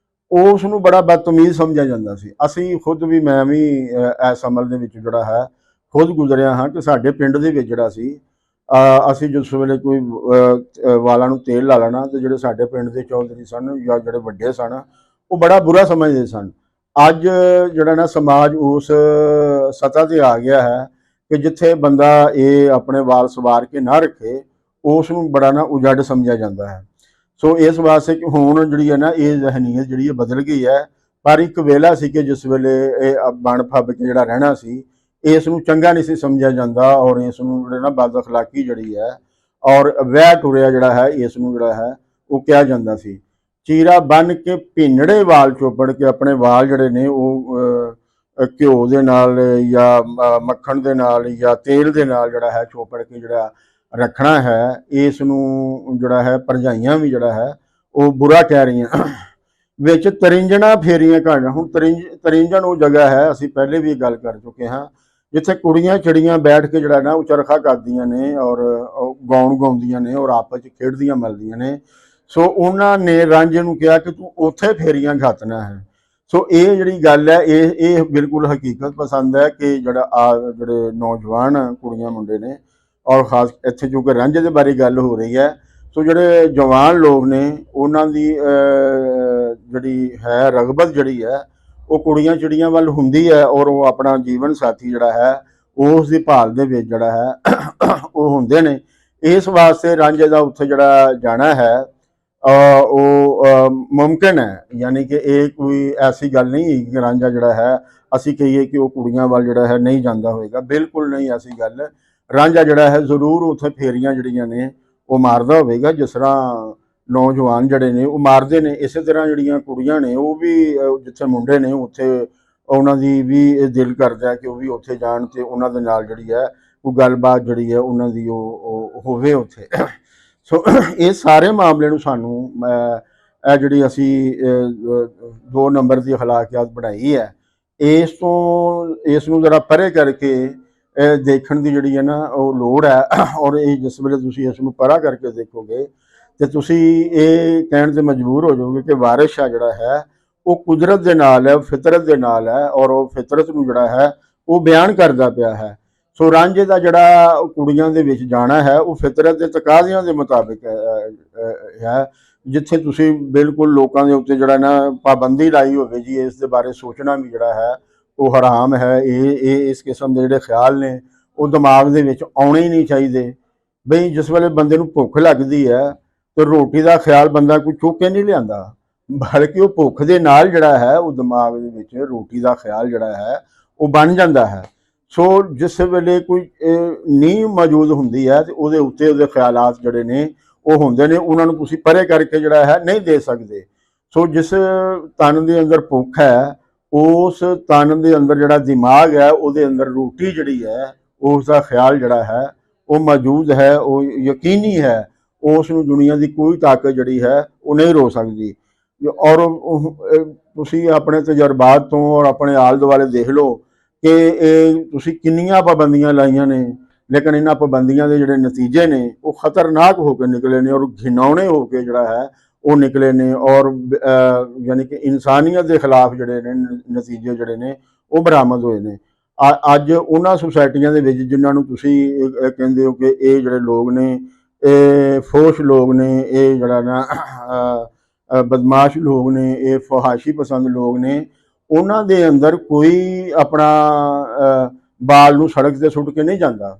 ਉਸ ਨੂੰ ਬੜਾ ਬਦਤਮੀਜ਼ ਸਮਝਿਆ ਜਾਂਦਾ ਸੀ। ਅਸੀਂ ਖੁਦ ਵੀ, ਮੈਂ ਵੀ ਇਸ ਅਮਲ ਦੇ ਵਿੱਚ ਜਿਹੜਾ ਹੈ ਖੁਦ ਗੁਜ਼ਰਿਆ ਹਾਂ ਕਿ ਸਾਡੇ ਪਿੰਡ ਦੇ ਵਿੱਚ ਜਿਹੜਾ ਸੀ ਅਸੀਂ ਜਿਸ ਵੇਲੇ ਕੋਈ ਵਾਲਾਂ ਨੂੰ ਤੇਲ ਲਾ ਲੈਣਾ ਤੇ ਜਿਹੜੇ ਸਾਡੇ ਪਿੰਡ ਦੇ ਚੌਧਰੀ ਸਨ ਜਾਂ ਜਿਹੜੇ ਵੱਡੇ ਸਨ ਉਹ ਬੜਾ ਬੁਰਾ ਸਮਝਦੇ ਸਨ। ਅੱਜ ਜਿਹੜਾ ਨਾ ਸਮਾਜ ਉਸ ਸਤ੍ਹਾ ਤੇ ਆ ਗਿਆ ਹੈ ਕਿ ਜਿੱਥੇ ਬੰਦਾ ਇਹ ਆਪਣੇ ਵਾਲ ਸਵਾਰ ਕੇ ਨਾ ਰੱਖੇ ਉਸ ਨੂੰ ਬੜਾ ਨਾ ਉਜੜ ਸਮਝਿਆ ਜਾਂਦਾ ਹੈ। ਸੋ ਇਸ ਵਾਸਤੇ ਕਿ ਹੁਣ ਜਿਹੜੀ ਹੈ ਨਾ ਇਹ ਜ਼ਹਿਨੀਅਤ ਜਿਹੜੀ ਹੈ ਬਦਲ ਗਈ ਹੈ। ਪਰ ਇੱਕ ਵੇਲਾ ਸੀ ਕਿ ਜਿਸ ਵੇਲੇ ਇਹ ਬਣ ਫੱਬ ਕੇ ਜਿਹੜਾ ਰਹਿਣਾ ਸੀ ਇਸ ਨੂੰ ਚੰਗਾ ਨਹੀਂ ਸੀ ਸਮਝਿਆ ਜਾਂਦਾ, ਔਰ ਇਸ ਨੂੰ ਜਿਹੜਾ ਨਾ ਬਦ ਅਖਲਾਕੀ ਜਿਹੜੀ ਹੈ ਔਰ ਵਹਿ ਟੁਰਿਆ ਜਿਹੜਾ ਹੈ ਇਸ ਨੂੰ ਜਿਹੜਾ ਹੈ ਉਹ ਕਿਹਾ ਜਾਂਦਾ ਸੀ। ਚੀਰਾ ਬੰਨ ਕੇ ਭਿੰਨੜੇ ਵਾਲ ਚੋਪੜ ਕੇ ਆਪਣੇ ਵਾਲ ਜਿਹੜੇ ਨੇ ਉਹ ਘਿਓ ਦੇ ਨਾਲ ਜਾਂ ਮੱਖਣ ਦੇ ਨਾਲ ਜਾਂ ਤੇਲ ਦੇ ਨਾਲ ਜਿਹੜਾ ਹੈ ਚੋਪੜ ਕੇ ਜਿਹੜਾ ਰੱਖਣਾ ਹੈ, ਇਸ ਨੂੰ ਜਿਹੜਾ ਹੈ ਭਰਜਾਈਆਂ ਵੀ ਜਿਹੜਾ ਹੈ ਉਹ ਬੁਰਾ ਕਹਿ ਰਹੀਆਂ। ਵਿੱਚ ਤਰਿੰਜਣਾ ਫੇਰੀਆਂ ਘਾਣਾ। ਹੁਣ ਤਰਿੰਜਣ ਉਹ ਜਗ੍ਹਾ ਹੈ, ਅਸੀਂ ਪਹਿਲੇ ਵੀ ਗੱਲ ਕਰ ਚੁੱਕੇ ਹਾਂ, ਜਿੱਥੇ ਕੁੜੀਆਂ ਚਿੜੀਆਂ ਬੈਠ ਕੇ ਜਿਹੜਾ ਨਾ ਉਹ ਚਰਖਾ ਕਰਦੀਆਂ ਨੇ ਔਰ ਗਾਉਣ ਗਾਉਂਦੀਆਂ ਨੇ ਔਰ ਆਪਸ 'ਚ ਖੇਡਦੀਆਂ ਮਿਲਦੀਆਂ ਨੇ। ਸੋ ਉਹਨਾਂ ਨੇ ਰਾਂਝੇ ਨੂੰ ਕਿਹਾ ਕਿ ਤੂੰ ਉੱਥੇ ਫੇਰੀਆਂ ਘਾਤਣਾ ਹੈ। ਸੋ ਇਹ ਜਿਹੜੀ ਗੱਲ ਹੈ ਇਹ ਬਿਲਕੁਲ ਹਕੀਕਤ ਪਸੰਦ ਹੈ ਕਿ ਜਿਹੜੇ ਨੌਜਵਾਨ ਕੁੜੀਆਂ ਮੁੰਡੇ ਨੇ, ਔਰ ਖਾਸ ਇੱਥੇ ਜੋ ਕਿ ਰਾਂਝੇ ਦੇ ਬਾਰੇ ਗੱਲ ਹੋ ਰਹੀ ਹੈ, ਸੋ ਜਿਹੜੇ ਜਵਾਨ ਲੋਕ ਨੇ ਉਹਨਾਂ ਦੀ ਜਿਹੜੀ ਹੈ ਰਗਬਤ ਜਿਹੜੀ ਹੈ ਉਹ ਕੁੜੀਆਂ ਚਿੜੀਆਂ ਵੱਲ ਹੁੰਦੀ ਹੈ, ਔਰ ਉਹ ਆਪਣਾ ਜੀਵਨ ਸਾਥੀ ਜਿਹੜਾ ਹੈ ਉਸ ਦੀ ਭਾਲ ਦੇ ਵਿੱਚ ਜਿਹੜਾ ਹੈ ਉਹ ਹੁੰਦੇ ਨੇ। ਇਸ ਵਾਸਤੇ ਰਾਂਝੇ ਦਾ ਉੱਥੇ ਜਿਹੜਾ ਜਾਣਾ ਹੈ ਉਹ ਮੁਮਕਿਨ ਹੈ। ਯਾਨੀ ਕਿ ਇਹ ਕੋਈ ਐਸੀ ਗੱਲ ਨਹੀਂ ਕਿ ਰਾਂਝਾ ਜਿਹੜਾ ਹੈ ਅਸੀਂ ਕਹੀਏ ਕਿ ਉਹ ਕੁੜੀਆਂ ਵੱਲ ਜਿਹੜਾ ਹੈ ਨਹੀਂ ਜਾਂਦਾ ਹੋਵੇਗਾ, ਬਿਲਕੁਲ ਨਹੀਂ ਐਸੀ ਗੱਲ। ਰਾਂਝਾ ਜਿਹੜਾ ਹੈ ਜ਼ਰੂਰ ਉੱਥੇ ਫੇਰੀਆਂ ਜਿਹੜੀਆਂ ਨੇ ਉਹ ਮਾਰਦਾ ਹੋਵੇਗਾ, ਜਿਸ ਤਰ੍ਹਾਂ ਨੌਜਵਾਨ ਜਿਹੜੇ ਨੇ ਉਹ ਮਾਰਦੇ ਨੇ, ਇਸੇ ਤਰ੍ਹਾਂ ਜਿਹੜੀਆਂ ਕੁੜੀਆਂ ਨੇ ਉਹ ਵੀ ਜਿੱਥੇ ਮੁੰਡੇ ਨੇ ਉੱਥੇ ਉਹਨਾਂ ਦੀ ਵੀ ਦਿਲ ਕਰਦਾ ਕਿ ਉਹ ਵੀ ਉੱਥੇ ਜਾਣ ਤੇ ਉਹਨਾਂ ਦੇ ਨਾਲ ਜਿਹੜੀ ਹੈ ਉਹ ਗੱਲਬਾਤ ਜਿਹੜੀ ਹੈ ਉਹਨਾਂ ਦੀ ਉਹ ਹੋਵੇ ਉੱਥੇ। ਸੋ ਇਹ ਸਾਰੇ ਮਾਮਲੇ ਨੂੰ ਸਾਨੂੰ ਇਹ ਜਿਹੜੀ ਅਸੀਂ 2 ਨੰਬਰ ਦੀ ਅਖਲਾਕੀਅਤ ਬਣਾਈ ਹੈ, ਇਸ ਨੂੰ ਜ਼ਰਾ ਪਰੇ ਕਰਕੇ ਦੇਖਣ ਦੀ ਜਿਹੜੀ ਹੈ ਨਾ ਉਹ ਲੋੜ ਹੈ। ਔਰ ਇਹ ਜਿਸ ਵੇਲੇ ਤੁਸੀਂ ਇਸ ਨੂੰ ਪਰਾ ਕਰਕੇ ਦੇਖੋਗੇ ਤੇ ਤੁਸੀਂ ਇਹ ਕਹਿਣ ਤੇ ਮਜਬੂਰ ਹੋ ਜਾਓਗੇ ਕਿ ਵਾਰਿਸ ਆ ਜਿਹੜਾ ਹੈ ਉਹ ਕੁਦਰਤ ਦੇ ਨਾਲ ਹੈ, ਫਿਤਰਤ ਦੇ ਨਾਲ ਹੈ, ਔਰ ਉਹ ਫਿਤਰਤ ਨੂੰ ਜਿਹੜਾ ਹੈ ਉਹ ਬਿਆਨ ਕਰਦਾ ਪਿਆ ਹੈ। ਸੋ ਰਾਂਝੇ ਦਾ ਜਿਹੜਾ ਕੁੜੀਆਂ ਦੇ ਵਿੱਚ ਜਾਣਾ ਹੈ ਉਹ ਫਿਤਰਤ ਦੇ ਤਕਾਜ਼ਿਆਂ ਦੇ ਮੁਤਾਬਿਕ ਹੈ। ਜਿੱਥੇ ਤੁਸੀਂ ਬਿਲਕੁਲ ਲੋਕਾਂ ਦੇ ਉੱਤੇ ਜਿਹੜਾ ਨਾ ਪਾਬੰਦੀ ਲਾਈ ਹੋਵੇ ਜੀ ਇਸ ਦੇ ਬਾਰੇ ਸੋਚਣਾ ਵੀ ਜਿਹੜਾ ਹੈ ਉਹ ਹਰਾਮ ਹੈ, ਇਹ ਇਸ ਕਿਸਮ ਦੇ ਜਿਹੜੇ ਖਿਆਲ ਨੇ ਉਹ ਦਿਮਾਗ ਦੇ ਵਿੱਚ ਆਉਣੇ ਹੀ ਨਹੀਂ ਚਾਹੀਦੇ। ਬਈ ਜਿਸ ਵੇਲੇ ਬੰਦੇ ਨੂੰ ਭੁੱਖ ਲੱਗਦੀ ਹੈ ਤੇ ਰੋਟੀ ਦਾ ਖਿਆਲ ਬੰਦਾ ਕੋਈ ਚੁੱਕ ਕੇ ਨਹੀਂ ਲਿਆਂਦਾ, ਬਲਕਿ ਉਹ ਭੁੱਖ ਦੇ ਨਾਲ ਜਿਹੜਾ ਹੈ ਉਹ ਦਿਮਾਗ ਦੇ ਵਿੱਚ ਰੋਟੀ ਦਾ ਖਿਆਲ ਜਿਹੜਾ ਹੈ ਉਹ ਬਣ ਜਾਂਦਾ ਹੈ। ਸੋ ਜਿਸ ਵੇਲੇ ਕੋਈ ਨੀਂਹ ਮੌਜੂਦ ਹੁੰਦੀ ਹੈ ਤੇ ਉਹਦੇ ਉੱਤੇ ਉਹਦੇ ਖਿਆਲਾਤ ਜਿਹੜੇ ਨੇ ਉਹ ਹੁੰਦੇ ਨੇ, ਉਹਨਾਂ ਨੂੰ ਤੁਸੀਂ ਪਰੇ ਕਰਕੇ ਜਿਹੜਾ ਹੈ ਨਹੀਂ ਦੇ ਸਕਦੇ। ਸੋ ਜਿਸ ਤਨ ਦੇ ਅੰਦਰ ਭੁੱਖ ਹੈ ਉਸ ਤਨ ਦੇ ਅੰਦਰ ਜਿਹੜਾ ਦਿਮਾਗ ਹੈ ਉਹਦੇ ਅੰਦਰ ਰੋਟੀ ਜਿਹੜੀ ਹੈ ਉਸ ਦਾ ਖਿਆਲ ਜਿਹੜਾ ਹੈ ਉਹ ਮੌਜੂਦ ਹੈ, ਉਹ ਯਕੀਨੀ ਹੈ, ਉਸ ਨੂੰ ਦੁਨੀਆ ਦੀ ਕੋਈ ਤਾਕਤ ਜਿਹੜੀ ਹੈ ਉਹ ਨਹੀਂ ਰੋਕ ਸਕਦੀ। ਔਰ ਤੁਸੀਂ ਆਪਣੇ ਤਜਰਬਾਤ ਤੋਂ ਔਰ ਆਪਣੇ ਆਲੇ ਦੁਆਲੇ ਦੇਖ ਲਓ ਕਿ ਇਹ ਤੁਸੀਂ ਕਿੰਨੀਆਂ ਪਾਬੰਦੀਆਂ ਲਾਈਆਂ ਨੇ, ਲੇਕਿਨ ਇਹਨਾਂ ਪਾਬੰਦੀਆਂ ਦੇ ਜਿਹੜੇ ਨਤੀਜੇ ਨੇ ਉਹ ਖਤਰਨਾਕ ਹੋ ਕੇ ਨਿਕਲੇ ਨੇ ਔਰ ਘਿਨੌਣੇ ਹੋ ਕੇ ਜਿਹੜਾ ਹੈ ਉਹ ਨਿਕਲੇ ਨੇ। ਔਰ ਯਾਨੀ ਕਿ ਇਨਸਾਨੀਅਤ ਦੇ ਖਿਲਾਫ ਜਿਹੜੇ ਨੇ ਨਤੀਜੇ ਜਿਹੜੇ ਨੇ ਉਹ ਬਰਾਮਦ ਹੋਏ ਨੇ। ਅੱਜ ਉਹਨਾਂ ਸੁਸਾਇਟੀਆਂ ਦੇ ਵਿੱਚ ਜਿਨ੍ਹਾਂ ਨੂੰ ਤੁਸੀਂ ਕਹਿੰਦੇ ਹੋ ਕਿ ਇਹ ਜਿਹੜੇ ਲੋਕ ਨੇ ਇਹ ਫੋਸ਼ ਲੋਕ ਨੇ, ਇਹ ਜਿਹੜਾ ਨਾ ਬਦਮਾਸ਼ ਲੋਕ ਨੇ, ਇਹ ਫਹਾਸ਼ੀ ਪਸੰਦ ਲੋਕ ਨੇ, ਉਹਨਾਂ ਦੇ ਅੰਦਰ ਕੋਈ ਆਪਣਾ ਬਾਲ ਨੂੰ ਸੜਕ ਤੇ ਸੁੱਟ ਕੇ ਨਹੀਂ ਜਾਂਦਾ।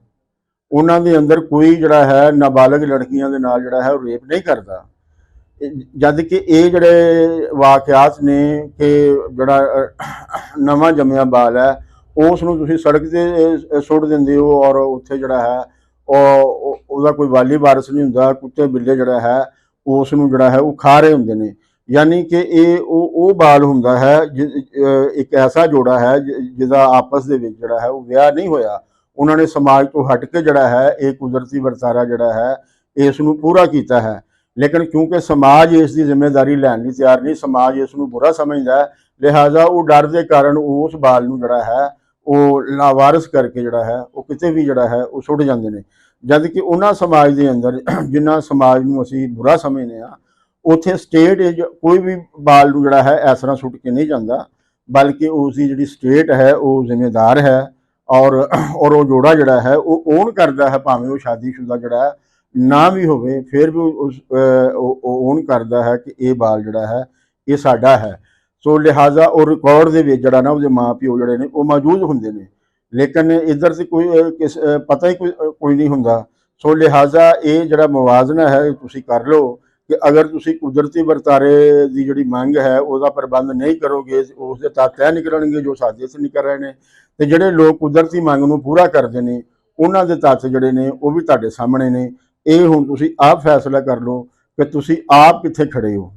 ਉਹਨਾਂ ਦੇ ਅੰਦਰ ਕੋਈ ਜਿਹੜਾ ਹੈ ਨਾਬਾਲਗ ਲੜਕੀਆਂ ਦੇ ਨਾਲ ਜਿਹੜਾ ਹੈ ਉਹ ਰੇਪ ਨਹੀਂ ਕਰਦਾ। ਜਦ ਕਿ ਇਹ ਜਿਹੜੇ ਵਾਕਿਆਤ ਨੇ ਕਿ ਜਿਹੜਾ ਨਵਾਂ ਜੰਮਿਆ ਬਾਲ ਹੈ ਉਸ ਨੂੰ ਤੁਸੀਂ ਸੜਕ ਤੇ ਸੁੱਟ ਦਿੰਦੇ ਹੋ ਔਰ ਉੱਥੇ ਜਿਹੜਾ ਹੈ ਉਹਦਾ ਕੋਈ ਵਾਲੀ ਵਾਰਸ ਨਹੀਂ ਹੁੰਦਾ, ਕੁੱਤੇ ਬਿੱਲੇ ਜਿਹੜਾ ਹੈ ਉਸ ਨੂੰ ਜਿਹੜਾ ਹੈ ਉਹ ਖਾ ਰਹੇ ਹੁੰਦੇ ਨੇ। ਯਾਨੀ ਕਿ ਇਹ ਉਹ ਬਾਲ ਹੁੰਦਾ ਹੈ ਇੱਕ ਐਸਾ ਜੋੜਾ ਹੈ ਜਿਹਦਾ ਆਪਸ ਦੇ ਵਿੱਚ ਜਿਹੜਾ ਹੈ ਉਹ ਵਿਆਹ ਨਹੀਂ ਹੋਇਆ, ਉਹਨਾਂ ਨੇ ਸਮਾਜ ਤੋਂ ਹਟ ਕੇ ਜਿਹੜਾ ਹੈ ਇਹ ਕੁਦਰਤੀ ਵਰਤਾਰਾ ਜਿਹੜਾ ਹੈ ਇਸ ਨੂੰ ਪੂਰਾ ਕੀਤਾ ਹੈ। ਲੇਕਿਨ ਕਿਉਂਕਿ ਸਮਾਜ ਇਸ ਦੀ ਜ਼ਿੰਮੇਵਾਰੀ ਲੈਣ ਲਈ ਤਿਆਰ ਨਹੀਂ, ਸਮਾਜ ਇਸ ਨੂੰ ਬੁਰਾ ਸਮਝਦਾ ਹੈ, ਲਿਹਾਜ਼ਾ ਉਹ ਡਰ ਦੇ ਕਾਰਨ ਉਸ ਬਾਲ ਨੂੰ ਜਿਹੜਾ ਹੈ ਉਹ ਲਾਵਾਰਿਸ ਕਰਕੇ ਜਿਹੜਾ ਹੈ ਉਹ ਕਿਤੇ ਵੀ ਜਿਹੜਾ ਹੈ ਉਹ ਸੁੱਟ ਜਾਂਦੇ ਨੇ। ਜਦ ਕਿ ਉਹਨਾਂ ਸਮਾਜ ਦੇ ਅੰਦਰ ਜਿਨ੍ਹਾਂ ਸਮਾਜ ਨੂੰ ਅਸੀਂ ਬੁਰਾ ਸਮਝਦੇ ਹਾਂ ਉੱਥੇ ਸਟੇਟ ਕੋਈ ਵੀ ਬਾਲ ਨੂੰ ਜਿਹੜਾ ਹੈ ਇਸ ਤਰ੍ਹਾਂ ਸੁੱਟ ਕੇ ਨਹੀਂ ਜਾਂਦਾ, ਬਲਕਿ ਉਸ ਦੀ ਜਿਹੜੀ ਸਟੇਟ ਹੈ ਉਹ ਜ਼ਿੰਮੇਦਾਰ ਹੈ ਔਰ ਉਹ ਜੋੜਾ ਜਿਹੜਾ ਹੈ ਉਹ ਓਨ ਕਰਦਾ ਹੈ, ਭਾਵੇਂ ਉਹ ਸ਼ਾਦੀशुदा ਜਿਹੜਾ ਹੈ ਨਾ ਵੀ ਹੋਵੇ ਫਿਰ ਵੀ ਉਹ ਓਨ ਕਰਦਾ ਹੈ ਕਿ ਇਹ ਬਾਲ ਜਿਹੜਾ ਹੈ ਇਹ ਸਾਡਾ ਹੈ। ਸੋ ਲਿਹਾਜ਼ਾ ਉਹ ਰਿਕਾਰਡ ਦੇ ਵਿੱਚ ਜਿਹੜਾ ਨਾ ਉਹਦੇ ਮਾਂ ਪਿਓ ਜਿਹੜੇ ਨੇ ਉਹ ਮੌਜੂਦ ਹੁੰਦੇ ਨੇ, ਲੇਕਿਨ ਇੱਧਰ ਤੇ ਕੋਈ ਪਤਾ ਹੀ ਕੋਈ ਨਹੀਂ ਹੁੰਦਾ। ਸੋ ਲਿਹਾਜ਼ਾ ਇਹ ਜਿਹੜਾ ਮੁਵਾਜ਼ਨਾ ਹੈ ਤੁਸੀਂ ਕਰ ਲਓ ਕਿ ਅਗਰ ਤੁਸੀਂ ਕੁਦਰਤੀ ਵਰਤਾਰੇ ਦੀ ਜਿਹੜੀ ਮੰਗ ਹੈ ਉਹਦਾ ਪ੍ਰਬੰਧ ਨਹੀਂ ਕਰੋਗੇ ਉਸ ਦੇ ਤੱਤ ਇਹ ਨਿਕਲਣਗੇ ਜੋ ਸਾਡੇ ਇੱਥੇ ਨਿਕਲ ਰਹੇ ਨੇ, ਤੇ ਜਿਹੜੇ ਲੋਕ ਕੁਦਰਤੀ ਮੰਗ ਨੂੰ ਪੂਰਾ ਕਰਦੇ ਨੇ ਉਹਨਾਂ ਦੇ ਤੱਤ ਜਿਹੜੇ ਨੇ ਉਹ ਵੀ ਤੁਹਾਡੇ ਸਾਹਮਣੇ ਨੇ। ਇਹ ਹੁਣ ਤੁਸੀਂ ਆਪ ਫੈਸਲਾ ਕਰ ਲਓ ਕਿ ਤੁਸੀਂ ਆਪ ਕਿੱਥੇ ਖੜੇ ਹੋ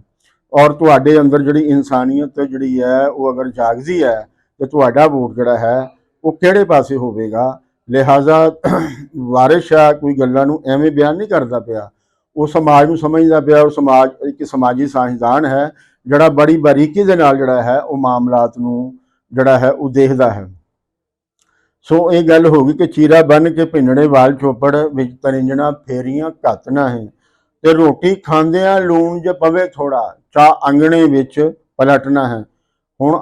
ਔਰ ਤੁਹਾਡੇ ਅੰਦਰ ਜਿਹੜੀ ਇਨਸਾਨੀਅਤ ਜਿਹੜੀ ਹੈ ਉਹ ਅਗਰ ਜਾਗਦੀ ਹੈ ਤੇ ਤੁਹਾਡਾ ਵੋਟ ਜਿਹੜਾ ਹੈ ਉਹ ਕਿਹੜੇ ਪਾਸੇ ਹੋਵੇਗਾ। ਲਿਹਾਜ਼ਾ ਵਾਰਿਸ ਸ਼ਾਹ ਕੋਈ ਗੱਲਾਂ ਨੂੰ ਐਵੇਂ ਬਿਆਨ ਨਹੀਂ ਕਰਦਾ ਪਿਆ, ਉਹ ਸਮਾਜ ਨੂੰ ਸਮਝਦਾ ਪਿਆ, ਉਹ ਸਮਾਜ ਇੱਕ ਸਮਾਜੀ ਸਾਇੰਸਦਾਨ ਹੈ ਜਿਹੜਾ ਬੜੀ ਬਾਰੀਕੀ ਦੇ ਨਾਲ ਜਿਹੜਾ ਹੈ ਉਹ ਮਾਮਲਾਤ ਨੂੰ ਜਿਹੜਾ ਹੈ ਉਹ ਦੇਖਦਾ ਹੈ। ਸੋ ਇਹ ਗੱਲ ਹੋ ਗਈ ਕਿ ਚੀਰਾ ਬੰਨ ਕੇ ਭਿੰਨੜੇ ਵਾਲ ਚੋਪੜ ਵਿੱਚ ਤਰਿੰਜਣਾ ਫੇਰੀਆਂ ਘੱਤ ਨਾ ਹੈ, ਤੇ ਰੋਟੀ ਖਾਂਦਿਆਂ ਲੂਣ ਜੇ ਪਵੇ ਥੋੜਾ ਚਾਹ ਅੰਗਣੇ ਵਿੱਚ ਪਲਟਣਾ ਹੈ। ਹੁਣ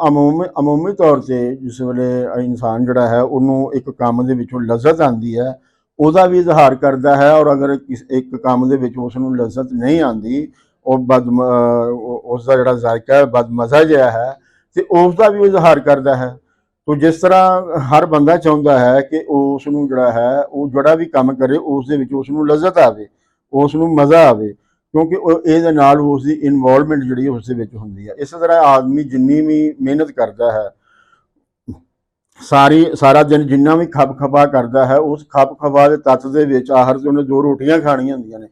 ਅਮੂਮੀ ਤੌਰ ਤੇ ਜਿਸ ਵੇਲੇ ਇਨਸਾਨ ਜਿਹੜਾ ਹੈ ਉਹਨੂੰ ਇੱਕ ਕੰਮ ਦੇ ਵਿੱਚੋਂ ਲਜ਼ਤ ਆਉਂਦੀ ਹੈ ਉਹਦਾ ਵੀ ਇਜ਼ਹਾਰ ਕਰਦਾ ਹੈ, ਔਰ ਅਗਰ ਇੱਕ ਕੰਮ ਦੇ ਵਿੱਚ ਉਸ ਨੂੰ ਲਜ਼ਤ ਨਹੀਂ ਆਉਂਦੀ ਉਹ ਉਸ ਦਾ ਜਿਹੜਾ ਜ਼ਾਇਕਾ ਹੈ ਬਦਮਜ਼ਾ ਜਿਹਾ ਹੈ ਤੇ ਉਸ ਦਾ ਵੀ ਇਜ਼ਹਾਰ ਕਰਦਾ ਹੈ। ਤੋ ਜਿਸ ਤਰ੍ਹਾਂ ਹਰ ਬੰਦਾ ਚਾਹੁੰਦਾ ਹੈ ਕਿ ਉਸ ਨੂੰ ਜਿਹੜਾ ਹੈ ਉਹ ਜਿਹੜਾ ਵੀ ਕੰਮ ਕਰੇ ਉਸ ਦੇ ਵਿੱਚ ਉਸ ਨੂੰ ਲਜ਼ਤ ਆਵੇ, ਉਸ ਨੂੰ ਮਜ਼ਾ ਆਵੇ, ਕਿਉਂਕਿ ਉਹ ਇਹਦੇ ਨਾਲ ਉਸ ਦੀ ਇਨਵੋਲਵਮੈਂਟ ਜਿਹੜੀ ਉਸ ਦੇ ਵਿੱਚ ਹੁੰਦੀ ਹੈ। ਇਸੇ ਤਰ੍ਹਾਂ ਆਦਮੀ ਜਿੰਨੀ ਵੀ ਮਿਹਨਤ ਕਰਦਾ ਹੈ, ਸਾਰਾ ਦਿਨ ਜਿੰਨਾ ਵੀ ਖੱਪ ਖਪਾ ਕਰਦਾ ਹੈ, ਉਸ ਖੱਪ ਖਪਾ ਦੇ ਤੱਤ ਦੇ ਵਿੱਚ ਆਖਰ 'ਚ ਉਹਨੇ 2 ਰੋਟੀਆਂ ਖਾਣੀਆਂ ਹੁੰਦੀਆਂ ਨੇ।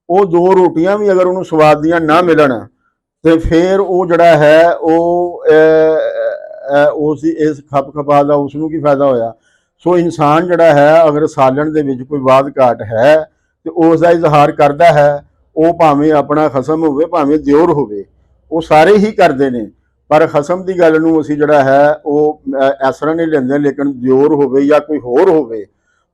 ਉਹ 2 ਰੋਟੀਆਂ ਵੀ ਅਗਰ ਉਹਨੂੰ ਸਵਾਦ ਦੀਆਂ ਨਾ ਮਿਲਣ ਤੇ ਫਿਰ ਉਹ ਜਿਹੜਾ ਹੈ ਉਹ ਉਸ ਦੀ ਇਸ ਖੱਪ ਖਪਾ ਦਾ ਉਸ ਨੂੰ ਕੀ ਫਾਇਦਾ ਹੋਇਆ। ਸੋ ਇਨਸਾਨ ਜਿਹੜਾ ਹੈ ਅਗਰ ਸਾਲਣ ਦੇ ਵਿੱਚ ਕੋਈ ਵਾਧ ਘਾਟ ਹੈ ਤੇ ਉਸ ਦਾ ਇਜ਼ਹਾਰ ਕਰਦਾ ਹੈ, ਉਹ ਭਾਵੇਂ ਆਪਣਾ ਖਸਮ ਹੋਵੇ ਭਾਵੇਂ ਦਿਓਰ ਹੋਵੇ, ਉਹ ਸਾਰੇ ਹੀ ਕਰਦੇ ਨੇ। ਪਰ ਖਸਮ ਦੀ ਗੱਲ ਨੂੰ ਅਸੀਂ ਜਿਹੜਾ ਹੈ ਉਹ ਇਸ ਤਰ੍ਹਾਂ ਨਹੀਂ ਲੈਂਦੇ, ਲੇਕਿਨ ਦਿਓਰ ਹੋਵੇ ਜਾਂ ਕੋਈ ਹੋਰ ਹੋਵੇ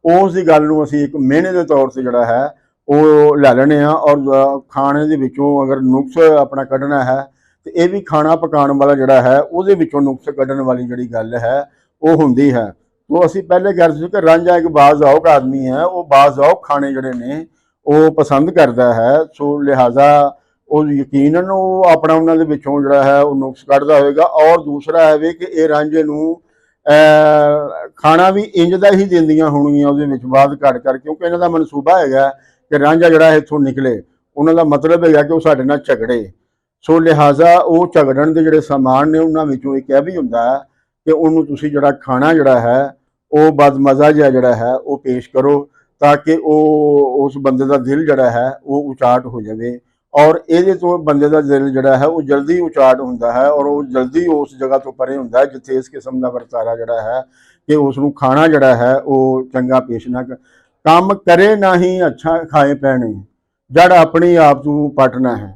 ਉਸ ਦੀ ਗੱਲ ਨੂੰ ਅਸੀਂ ਇੱਕ ਮਿਹਣੇ ਦੇ ਤੌਰ 'ਤੇ ਜਿਹੜਾ ਹੈ ਉਹ ਲੈ ਲੈਣੇ ਆ। ਔਰ ਖਾਣੇ ਦੇ ਵਿੱਚੋਂ ਅਗਰ ਨੁਕਸ ਆਪਣਾ ਕੱਢਣਾ ਹੈ ਤੇ ਇਹ ਵੀ ਖਾਣਾ ਪਕਾਉਣ ਵਾਲਾ ਜਿਹੜਾ ਹੈ ਉਹਦੇ ਵਿੱਚੋਂ ਨੁਕਸ ਕੱਢਣ ਵਾਲੀ ਜਿਹੜੀ ਗੱਲ ਹੈ ਉਹ ਹੁੰਦੀ ਹੈ। ਉਹ ਅਸੀਂ ਪਹਿਲੇ ਕਹਿ ਰਹੇ ਸੀ ਕਿ ਰਾਂਝਾ ਇੱਕ ਬਾਜ਼ੌਕ ਆਦਮੀ ਹੈ, ਉਹ ਬਾਜ਼ੌਕ ਖਾਣੇ ਜਿਹੜੇ ਨੇ ਉਹ ਪਸੰਦ ਕਰਦਾ ਹੈ। ਸੋ ਲਿਹਾਜ਼ਾ ਉਹ ਯਕੀਨਨ ਉਹ ਆਪਣਾ ਉਹਨਾਂ ਦੇ ਵਿੱਚੋਂ ਜਿਹੜਾ ਹੈ ਉਹ ਨੁਕਸ ਕੱਢਦਾ ਹੋਵੇਗਾ। ਔਰ ਦੂਸਰਾ ਹੈ ਵੀ ਕਿ ਇਹ ਰਾਂਝੇ ਨੂੰ ਖਾਣਾ ਵੀ ਇੰਜ ਦਾ ਹੀ ਦਿੰਦੀਆਂ ਹੋਣਗੀਆਂ ਉਹਦੇ ਵਿੱਚ ਬਾਅਦ ਘੱਟ ਕਰ, ਕਿਉਂਕਿ ਇਹਨਾਂ ਦਾ ਮਨਸੂਬਾ ਹੈਗਾ ਕਿ ਰਾਂਝਾ ਜਿਹੜਾ ਇੱਥੋਂ ਨਿਕਲੇ। ਉਹਨਾਂ ਦਾ ਮਤਲਬ ਹੈਗਾ ਕਿ ਉਹ ਸਾਡੇ ਨਾਲ ਝਗੜੇ। ਸੋ ਲਿਹਾਜ਼ਾ ਉਹ ਝਗੜਨ ਦੇ ਜਿਹੜੇ ਸਮਾਨ ਨੇ ਉਹਨਾਂ ਵਿੱਚੋਂ ਇੱਕ ਇਹ ਵੀ ਹੁੰਦਾ ਹੈ ਕਿ ਉਹਨੂੰ ਤੁਸੀਂ ਜਿਹੜਾ ਖਾਣਾ ਜਿਹੜਾ ਹੈ ਉਹ ਬਦਮਜ਼ਾ ਜਿਹਾ ਜਿਹੜਾ ਹੈ ਉਹ ਪੇਸ਼ ਕਰੋ, ਤਾਂ ਕਿ ਉਹ ਉਸ ਬੰਦੇ ਦਾ ਦਿਲ ਜਿਹੜਾ ਹੈ ਉਹ ਉਚਾਟ ਹੋ ਜਾਵੇ। ਔਰ ਇਹਦੇ ਤੋਂ ਬੰਦੇ ਦਾ ਦਿਲ ਜਿਹੜਾ ਹੈ ਉਹ ਜਲਦੀ ਉਚਾਟ ਹੁੰਦਾ ਹੈ ਔਰ ਉਹ ਜਲਦੀ ਉਸ ਜਗ੍ਹਾ ਤੋਂ ਪਰੇ ਹੁੰਦਾ ਹੈ ਜਿੱਥੇ ਇਸ ਕਿਸਮ ਦਾ ਵਰਤਾਰਾ ਜਿਹੜਾ ਹੈ ਕਿ ਉਸ ਨੂੰ ਖਾਣਾ ਜਿਹੜਾ ਹੈ ਉਹ ਚੰਗਾ ਪੇਸ਼ ਨਾ ਕੰਮ ਕਰੇ ਨਾ ਹੀ ਅੱਛਾ ਖਾਏ ਪੈਣੇ, ਜੜ ਆਪਣੀ ਆਪ ਤੋਂ ਪਟਣਾ ਹੈ।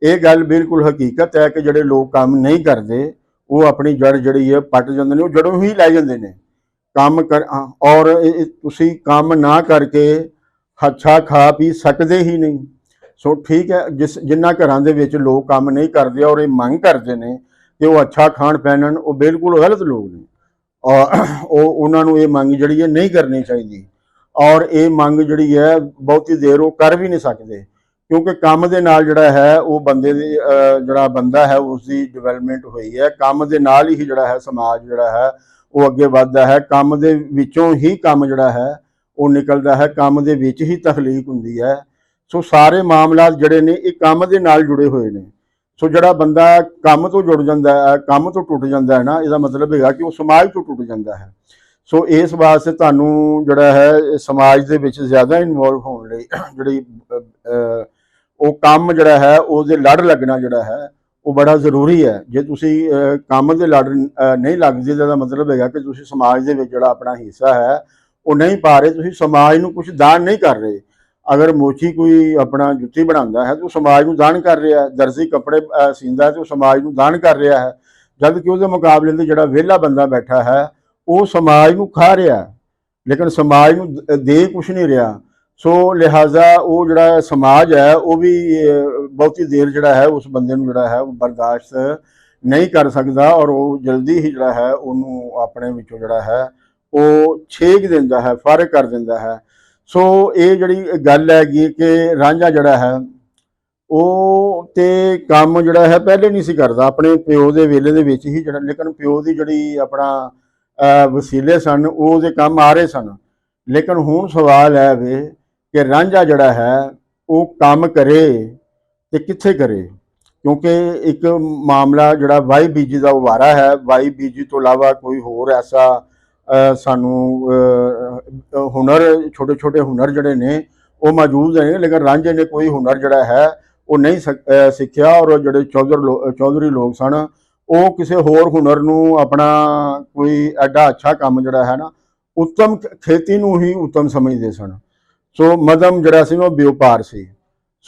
ਇਹ ਗੱਲ ਬਿਲਕੁਲ ਹਕੀਕਤ ਹੈ ਕਿ ਜਿਹੜੇ ਲੋਕ ਕੰਮ ਨਹੀਂ ਕਰਦੇ ਉਹ ਆਪਣੀ ਜੜ ਜਿਹੜੀ ਹੈ ਪੱਟ ਜਾਂਦੇ ਨੇ, ਉਹ ਜੜੋਂ ਹੀ ਲੈ ਜਾਂਦੇ ਨੇ। ਕੰਮ ਕਰ ਔਰ ਤੁਸੀਂ ਕੰਮ ਨਾ ਕਰਕੇ ਅੱਛਾ ਖਾ ਪੀ ਸਕਦੇ ਹੀ ਨਹੀਂ। ਸੋ ਠੀਕ ਹੈ, ਜਿਨ੍ਹਾਂ ਘਰਾਂ ਦੇ ਵਿੱਚ ਲੋਕ ਕੰਮ ਨਹੀਂ ਕਰਦੇ ਔਰ ਇਹ ਮੰਗ ਕਰਦੇ ਨੇ ਕਿ ਉਹ ਅੱਛਾ ਖਾਣ ਪਹਿਨਣ, ਉਹ ਬਿਲਕੁਲ ਗਲਤ ਲੋਕ ਨੇ। ਔਰ ਉਹਨਾਂ ਨੂੰ ਇਹ ਮੰਗ ਜਿਹੜੀ ਹੈ ਨਹੀਂ ਕਰਨੀ ਚਾਹੀਦੀ। ਔਰ ਇਹ ਮੰਗ ਜਿਹੜੀ ਹੈ ਬਹੁਤੀ ਦੇਰ ਉਹ ਕਰ ਵੀ ਨਹੀਂ ਸਕਦੇ, ਕਿਉਂਕਿ ਕੰਮ ਦੇ ਨਾਲ ਜਿਹੜਾ ਹੈ ਉਹ ਬੰਦੇ ਦੀ ਜਿਹੜਾ ਬੰਦਾ ਹੈ ਉਸ ਦੀ ਡਿਵੈਲਪਮੈਂਟ ਹੋਈ ਹੈ। ਕੰਮ ਦੇ ਨਾਲ ਹੀ ਜਿਹੜਾ ਹੈ ਸਮਾਜ ਜਿਹੜਾ ਹੈ ਉਹ ਅੱਗੇ ਵੱਧਦਾ ਹੈ। ਕੰਮ ਦੇ ਵਿੱਚੋਂ ਹੀ ਕੰਮ ਜਿਹੜਾ ਹੈ ਉਹ ਨਿਕਲਦਾ ਹੈ, ਕੰਮ ਦੇ ਵਿੱਚ ਹੀ ਤਖਲੀਕ ਹੁੰਦੀ ਹੈ। ਸੋ ਸਾਰੇ ਮਾਮਲਾਤ ਜਿਹੜੇ ਨੇ ਇਹ ਕੰਮ ਦੇ ਨਾਲ ਜੁੜੇ ਹੋਏ ਨੇ। ਸੋ ਜਿਹੜਾ ਬੰਦਾ ਕੰਮ ਤੋਂ ਜੁੜ ਜਾਂਦਾ ਹੈ, ਕੰਮ ਤੋਂ ਟੁੱਟ ਜਾਂਦਾ ਹੈ ਨਾ, ਇਹਦਾ ਮਤਲਬ ਹੈਗਾ ਕਿ ਉਹ ਸਮਾਜ ਤੋਂ ਟੁੱਟ ਜਾਂਦਾ ਹੈ। ਸੋ ਇਸ ਵਾਸਤੇ ਤੁਹਾਨੂੰ ਜਿਹੜਾ ਹੈ ਸਮਾਜ ਦੇ ਵਿੱਚ ਜ਼ਿਆਦਾ ਇਨਵੋਲਵ ਹੋਣ ਲਈ ਜਿਹੜੀ ਉਹ ਕੰਮ ਜਿਹੜਾ ਹੈ ਉਹਦੇ ਲੜ ਲੱਗਣਾ ਜਿਹੜਾ ਹੈ ਉਹ ਬੜਾ ਜ਼ਰੂਰੀ ਹੈ। ਜੇ ਤੁਸੀਂ ਕੰਮ ਦੇ ਲੜ ਨਹੀਂ ਲੱਗਦੇ ਤਾਂ ਇਹਦਾ ਮਤਲਬ ਹੈਗਾ ਕਿ ਤੁਸੀਂ ਸਮਾਜ ਦੇ ਵਿੱਚ ਜਿਹੜਾ ਆਪਣਾ ਹਿੱਸਾ ਹੈ ਉਹ ਨਹੀਂ ਪਾ ਰਹੇ, ਤੁਸੀਂ ਸਮਾਜ ਨੂੰ ਕੁਝ ਦਾਨ ਨਹੀਂ ਕਰ ਰਹੇ। ਅਗਰ ਮੋਚੀ ਕੋਈ ਆਪਣਾ ਜੁੱਤੀ ਬਣਾਉਂਦਾ ਹੈ ਤਾਂ ਉਹ ਸਮਾਜ ਨੂੰ ਦਾਨ ਕਰ ਰਿਹਾ ਹੈ, ਦਰਜੀ ਕੱਪੜੇ ਸੀਂਦਾ ਹੈ ਤਾਂ ਉਹ ਸਮਾਜ ਨੂੰ ਦਾਨ ਕਰ ਰਿਹਾ ਹੈ, ਜਦ ਕਿ ਉਹਦੇ ਮੁਕਾਬਲੇ ਤੇ ਜਿਹੜਾ ਵਿਹਲਾ ਬੰਦਾ ਬੈਠਾ ਹੈ ਉਹ ਸਮਾਜ ਨੂੰ ਖਾ ਰਿਹਾ ਲੇਕਿਨ ਸਮਾਜ ਨੂੰ ਦੇ ਕੁਛ ਨਹੀਂ ਰਿਹਾ। ਸੋ ਲਿਹਾਜ਼ਾ ਉਹ ਜਿਹੜਾ ਸਮਾਜ ਹੈ ਉਹ ਵੀ ਬਹੁਤੀ ਦੇਰ ਜਿਹੜਾ ਹੈ ਉਸ ਬੰਦੇ ਨੂੰ ਜਿਹੜਾ ਹੈ ਉਹ ਬਰਦਾਸ਼ਤ ਨਹੀਂ ਕਰ ਸਕਦਾ ਔਰ ਉਹ ਜਲਦੀ ਹੀ ਜਿਹੜਾ ਹੈ ਉਹਨੂੰ ਆਪਣੇ ਵਿੱਚੋਂ ਜਿਹੜਾ ਹੈ ਉਹ ਛੇਕ ਦਿੰਦਾ ਹੈ, ਫਾਰਗ ਕਰ ਦਿੰਦਾ ਹੈ। ਸੋ ਇਹ ਜਿਹੜੀ ਗੱਲ ਹੈਗੀ ਕਿ ਰਾਂਝਾ ਜਿਹੜਾ ਹੈ ਉਹ ਤੇ ਕੰਮ ਜਿਹੜਾ ਹੈ ਪਹਿਲੇ ਨਹੀਂ ਸੀ ਕਰਦਾ, ਆਪਣੇ ਪਿਓ ਦੇ ਵੇਲੇ ਦੇ ਵਿੱਚ ਹੀ ਜਿਹੜਾ, ਲੇਕਿਨ ਪਿਓ ਦੀ ਜਿਹੜੀ ਆਪਣਾ ਵਸੀਲੇ ਸਨ ਉਹਦੇ ਕੰਮ ਆ ਰਹੇ ਸਨ। ਲੇਕਿਨ ਹੁਣ ਸਵਾਲ ਹੈ ਵੇ ਕਿ ਰਾਂਝਾ ਜਿਹੜਾ ਹੈ ਉਹ ਕੰਮ ਕਰੇ ਤੇ ਕਿੱਥੇ ਕਰੇ, ਕਿਉਂਕਿ ਇੱਕ ਮਾਮਲਾ ਜਿਹੜਾ ਵਾਈ ਬੀਜੀ ਦਾ ਉਵਾਰਾ ਹੈ। ਵਾਈ ਬੀਜੀ ਤੋਂ ਇਲਾਵਾ ਕੋਈ ਹੋਰ ਐਸਾ ਸਾਨੂੰ ਹੁਨਰ, ਛੋਟੇ ਛੋਟੇ ਹੁਨਰ ਜਿਹੜੇ ਨੇ ਉਹ ਮੌਜੂਦ ਨੇ, ਲੇਕਿਨ ਰਾਂਝੇ ਨੇ ਕੋਈ ਹੁਨਰ ਜਿਹੜਾ ਹੈ ਉਹ ਨਹੀਂ ਸਿੱਖਿਆ। ਔਰ ਜਿਹੜੇ ਚੌਧਰੀ ਲੋਕ ਸਨ ਉਹ ਕਿਸੇ ਹੋਰ ਹੁਨਰ ਨੂੰ ਆਪਣਾ ਕੋਈ ਐਡਾ ਅੱਛਾ ਕੰਮ ਜਿਹੜਾ ਹੈ ਨਾ, ਉੱਤਮ ਖੇਤੀ ਨੂੰ ਹੀ ਉੱਤਮ ਸਮਝਦੇ ਸਨ। ਸੋ ਮਦਮ ਜਿਹੜਾ ਸੀ ਉਹ ਵਿਉਪਾਰ ਸੀ।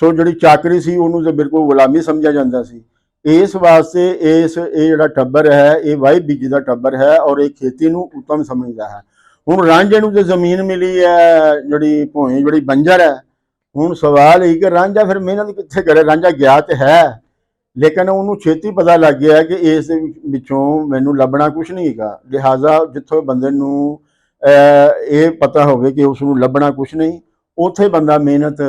ਸੋ ਜਿਹੜੀ ਚਾਕਰੀ ਸੀ ਉਹਨੂੰ ਤਾਂ ਬਿਲਕੁਲ ਗੁਲਾਮੀ ਸਮਝਿਆ ਜਾਂਦਾ ਸੀ। ਇਸ ਵਾਸਤੇ ਇਹ ਜਿਹੜਾ ਟੱਬਰ ਹੈ ਇਹ ਵਾਈ ਬੀਜੀ ਦਾ ਟੱਬਰ ਹੈ ਔਰ ਇਹ ਖੇਤੀ ਨੂੰ ਉੱਤਮ ਸਮਝਦਾ ਹੈ। ਹੁਣ ਰਾਂਝੇ ਨੂੰ ਤੇ ਜ਼ਮੀਨ ਮਿਲੀ ਹੈ ਜਿਹੜੀ ਭੋਏ ਜਿਹੜੀ ਬੰਜਰ ਹੈ। ਹੁਣ ਸਵਾਲ ਇਹ ਕਿ ਰਾਂਝਾ ਫਿਰ ਮਿਹਨਤ ਕਿੱਥੇ ਕਰੇ। ਰਾਂਝਾ ਗਿਆ ਤੇ ਹੈ ਲੇਕਿਨ ਉਹਨੂੰ ਛੇਤੀ ਪਤਾ ਲੱਗ ਗਿਆ ਕਿ ਇਸ ਵਿੱਚੋਂ ਮੈਨੂੰ ਲੱਭਣਾ ਕੁਛ ਨਹੀਂ ਹੈਗਾ। ਲਿਹਾਜ਼ਾ ਜਿੱਥੋਂ ਬੰਦੇ ਨੂੰ ਇਹ ਪਤਾ ਹੋਵੇ ਕਿ ਉਸ ਨੂੰ ਲੱਭਣਾ ਕੁਛ ਨਹੀਂ, ਉੱਥੇ ਬੰਦਾ ਮਿਹਨਤ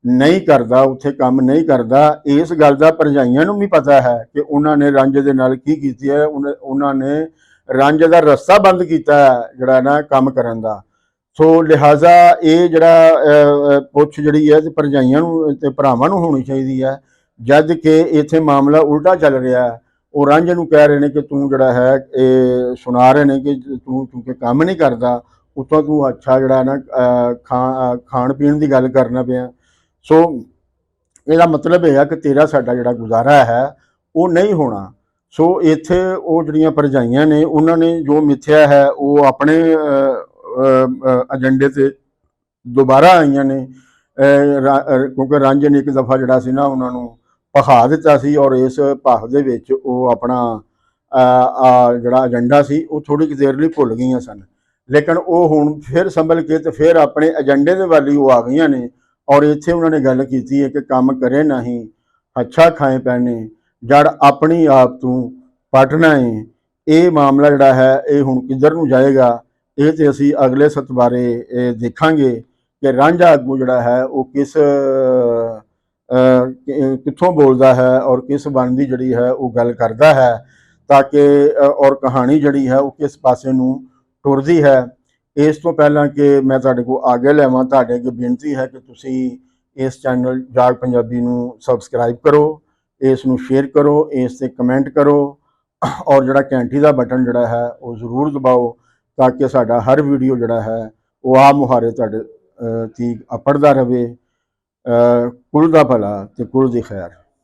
ਨਹੀਂ ਕਰਦਾ, ਉੱਥੇ ਕੰਮ ਨਹੀਂ ਕਰਦਾ। ਇਸ ਗੱਲ ਦਾ ਭਰਜਾਈਆਂ ਨੂੰ ਵੀ ਪਤਾ ਹੈ ਕਿ ਉਹਨਾਂ ਨੇ ਰਾਂਝੇ ਦੇ ਨਾਲ ਕੀ ਕੀਤੀ ਹੈ। ਉਹਨਾਂ ਨੇ ਰਾਂਝੇ ਦਾ ਰਸਤਾ ਬੰਦ ਕੀਤਾ ਜਿਹੜਾ ਨਾ ਕੰਮ ਕਰਨ ਦਾ। ਸੋ ਲਿਹਾਜ਼ਾ ਇਹ ਜਿਹੜਾ ਪੁੱਛ ਜਿਹੜੀ ਹੈ ਤੇ ਭਰਜਾਈਆਂ ਨੂੰ ਤੇ ਭਰਾਵਾਂ ਨੂੰ ਹੋਣੀ ਚਾਹੀਦੀ ਹੈ, ਜਦ ਕਿ ਇੱਥੇ ਮਾਮਲਾ ਉਲਟਾ ਚੱਲ ਰਿਹਾ ਹੈ। ਉਹ ਰਾਂਝੇ ਨੂੰ ਕਹਿ ਰਹੇ ਨੇ ਕਿ ਤੂੰ ਜਿਹੜਾ ਹੈ ਇਹ ਸੁਣਾ ਰਹੇ ਨੇ ਕਿ ਤੂੰ ਕਿਉਂਕਿ ਕੰਮ ਨਹੀਂ ਕਰਦਾ, ਉੱਤੋਂ ਤੂੰ ਅੱਛਾ ਜਿਹੜਾ ਨਾ ਖਾਣ ਪੀਣ ਦੀ ਗੱਲ ਕਰਨਾ ਪਿਆ। ਸੋ ਇਹਦਾ ਮਤਲਬ ਇਹ ਆ ਕਿ ਤੇਰਾ ਸਾਡਾ ਜਿਹੜਾ ਗੁਜ਼ਾਰਾ ਹੈ ਉਹ ਨਹੀਂ ਹੋਣਾ। ਸੋ ਇੱਥੇ ਉਹ ਜਿਹੜੀਆਂ ਭਰਜਾਈਆਂ ਨੇ ਉਹਨਾਂ ਨੇ ਜੋ ਮਿੱਥਿਆ ਹੈ ਉਹ ਆਪਣੇ ਏਜੰਡੇ ਤੇ ਦੁਬਾਰਾ ਆਈਆਂ ਨੇ, ਕਿਉਂਕਿ ਰਾਂਝੇ ਨੇ ਇੱਕ ਦਫਾ ਜਿਹੜਾ ਸੀ ਨਾ ਉਹਨਾਂ ਨੂੰ ਭਖਾ ਦਿੱਤਾ ਸੀ, ਔਰ ਇਸ ਭਖ ਦੇ ਵਿੱਚ ਉਹ ਆਪਣਾ ਜਿਹੜਾ ਏਜੰਡਾ ਸੀ ਉਹ ਥੋੜੀ ਕੁ ਦੇਰ ਲਈ ਭੁੱਲ ਗਈਆਂ ਸਨ। ਲੇਕਿਨ ਉਹ ਹੁਣ ਫਿਰ ਸੰਭਲ ਕੇ ਤੇ ਫਿਰ ਆਪਣੇ ਏਜੰਡੇ ਦੇ ਵੱਲ ਹੀ ਉਹ ਆ ਗਈਆਂ ਨੇ, ਔਰ ਇੱਥੇ ਉਹਨਾਂ ਨੇ ਗੱਲ ਕੀਤੀ ਹੈ ਕਿ ਕੰਮ ਕਰੇ ਨਹੀਂ ਅੱਛਾ ਖਾਏ ਪੈਣੇ, ਜੜ ਆਪਣੀ ਆਪ ਤੂੰ ਪਟਣਾ ਹੈ। ਇਹ ਮਾਮਲਾ ਜਿਹੜਾ ਹੈ ਇਹ ਹੁਣ ਕਿੱਧਰ ਨੂੰ ਜਾਏਗਾ, ਇਹ ਤੇ ਅਸੀਂ ਅਗਲੇ ਸਤਵਾਰੇ ਦੇਖਾਂਗੇ ਕਿ ਰਾਂਝਾ ਅੱਗੋਂ ਜਿਹੜਾ ਹੈ ਉਹ ਕਿੱਥੋਂ ਬੋਲਦਾ ਹੈ ਔਰ ਕਿਸ ਬਣਦੀ ਜਿਹੜੀ ਹੈ ਉਹ ਗੱਲ ਕਰਦਾ ਹੈ, ਤਾਂ ਕਿ ਔਰ ਕਹਾਣੀ ਜਿਹੜੀ ਹੈ ਉਹ ਕਿਸ ਪਾਸੇ ਨੂੰ ਟੁਰਦੀ ਹੈ। ਇਸ ਤੋਂ ਪਹਿਲਾਂ ਕਿ ਮੈਂ ਤੁਹਾਡੇ ਕੋਲ ਆਗੇ ਲੈਵਾਂ, ਤੁਹਾਡੇ ਅੱਗੇ ਬੇਨਤੀ ਹੈ ਕਿ ਤੁਸੀਂ ਇਸ ਚੈਨਲ ਜਾਗ ਪੰਜਾਬੀ ਨੂੰ ਸਬਸਕ੍ਰਾਈਬ ਕਰੋ, ਇਸ ਨੂੰ ਸ਼ੇਅਰ ਕਰੋ, ਇਸ ਤੇ ਕਮੈਂਟ ਕਰੋ, ਔਰ ਜਿਹੜਾ ਘੰਟੀ ਦਾ ਬਟਨ ਜਿਹੜਾ ਹੈ ਉਹ ਜ਼ਰੂਰ ਦਬਾਓ, ਤਾਂ ਕਿ ਸਾਡਾ ਹਰ ਵੀਡੀਓ ਜਿਹੜਾ ਹੈ ਉਹ ਆਪ ਮੁਹਾਰੇ ਤੁਹਾਡੇ ਤੀਕ ਅਪੜਦਾ ਰਹੇ। ਕੁਲ ਦਾ ਭਲਾ ਤੇ ਕੁਲ ਦੀ ਖੈਰ।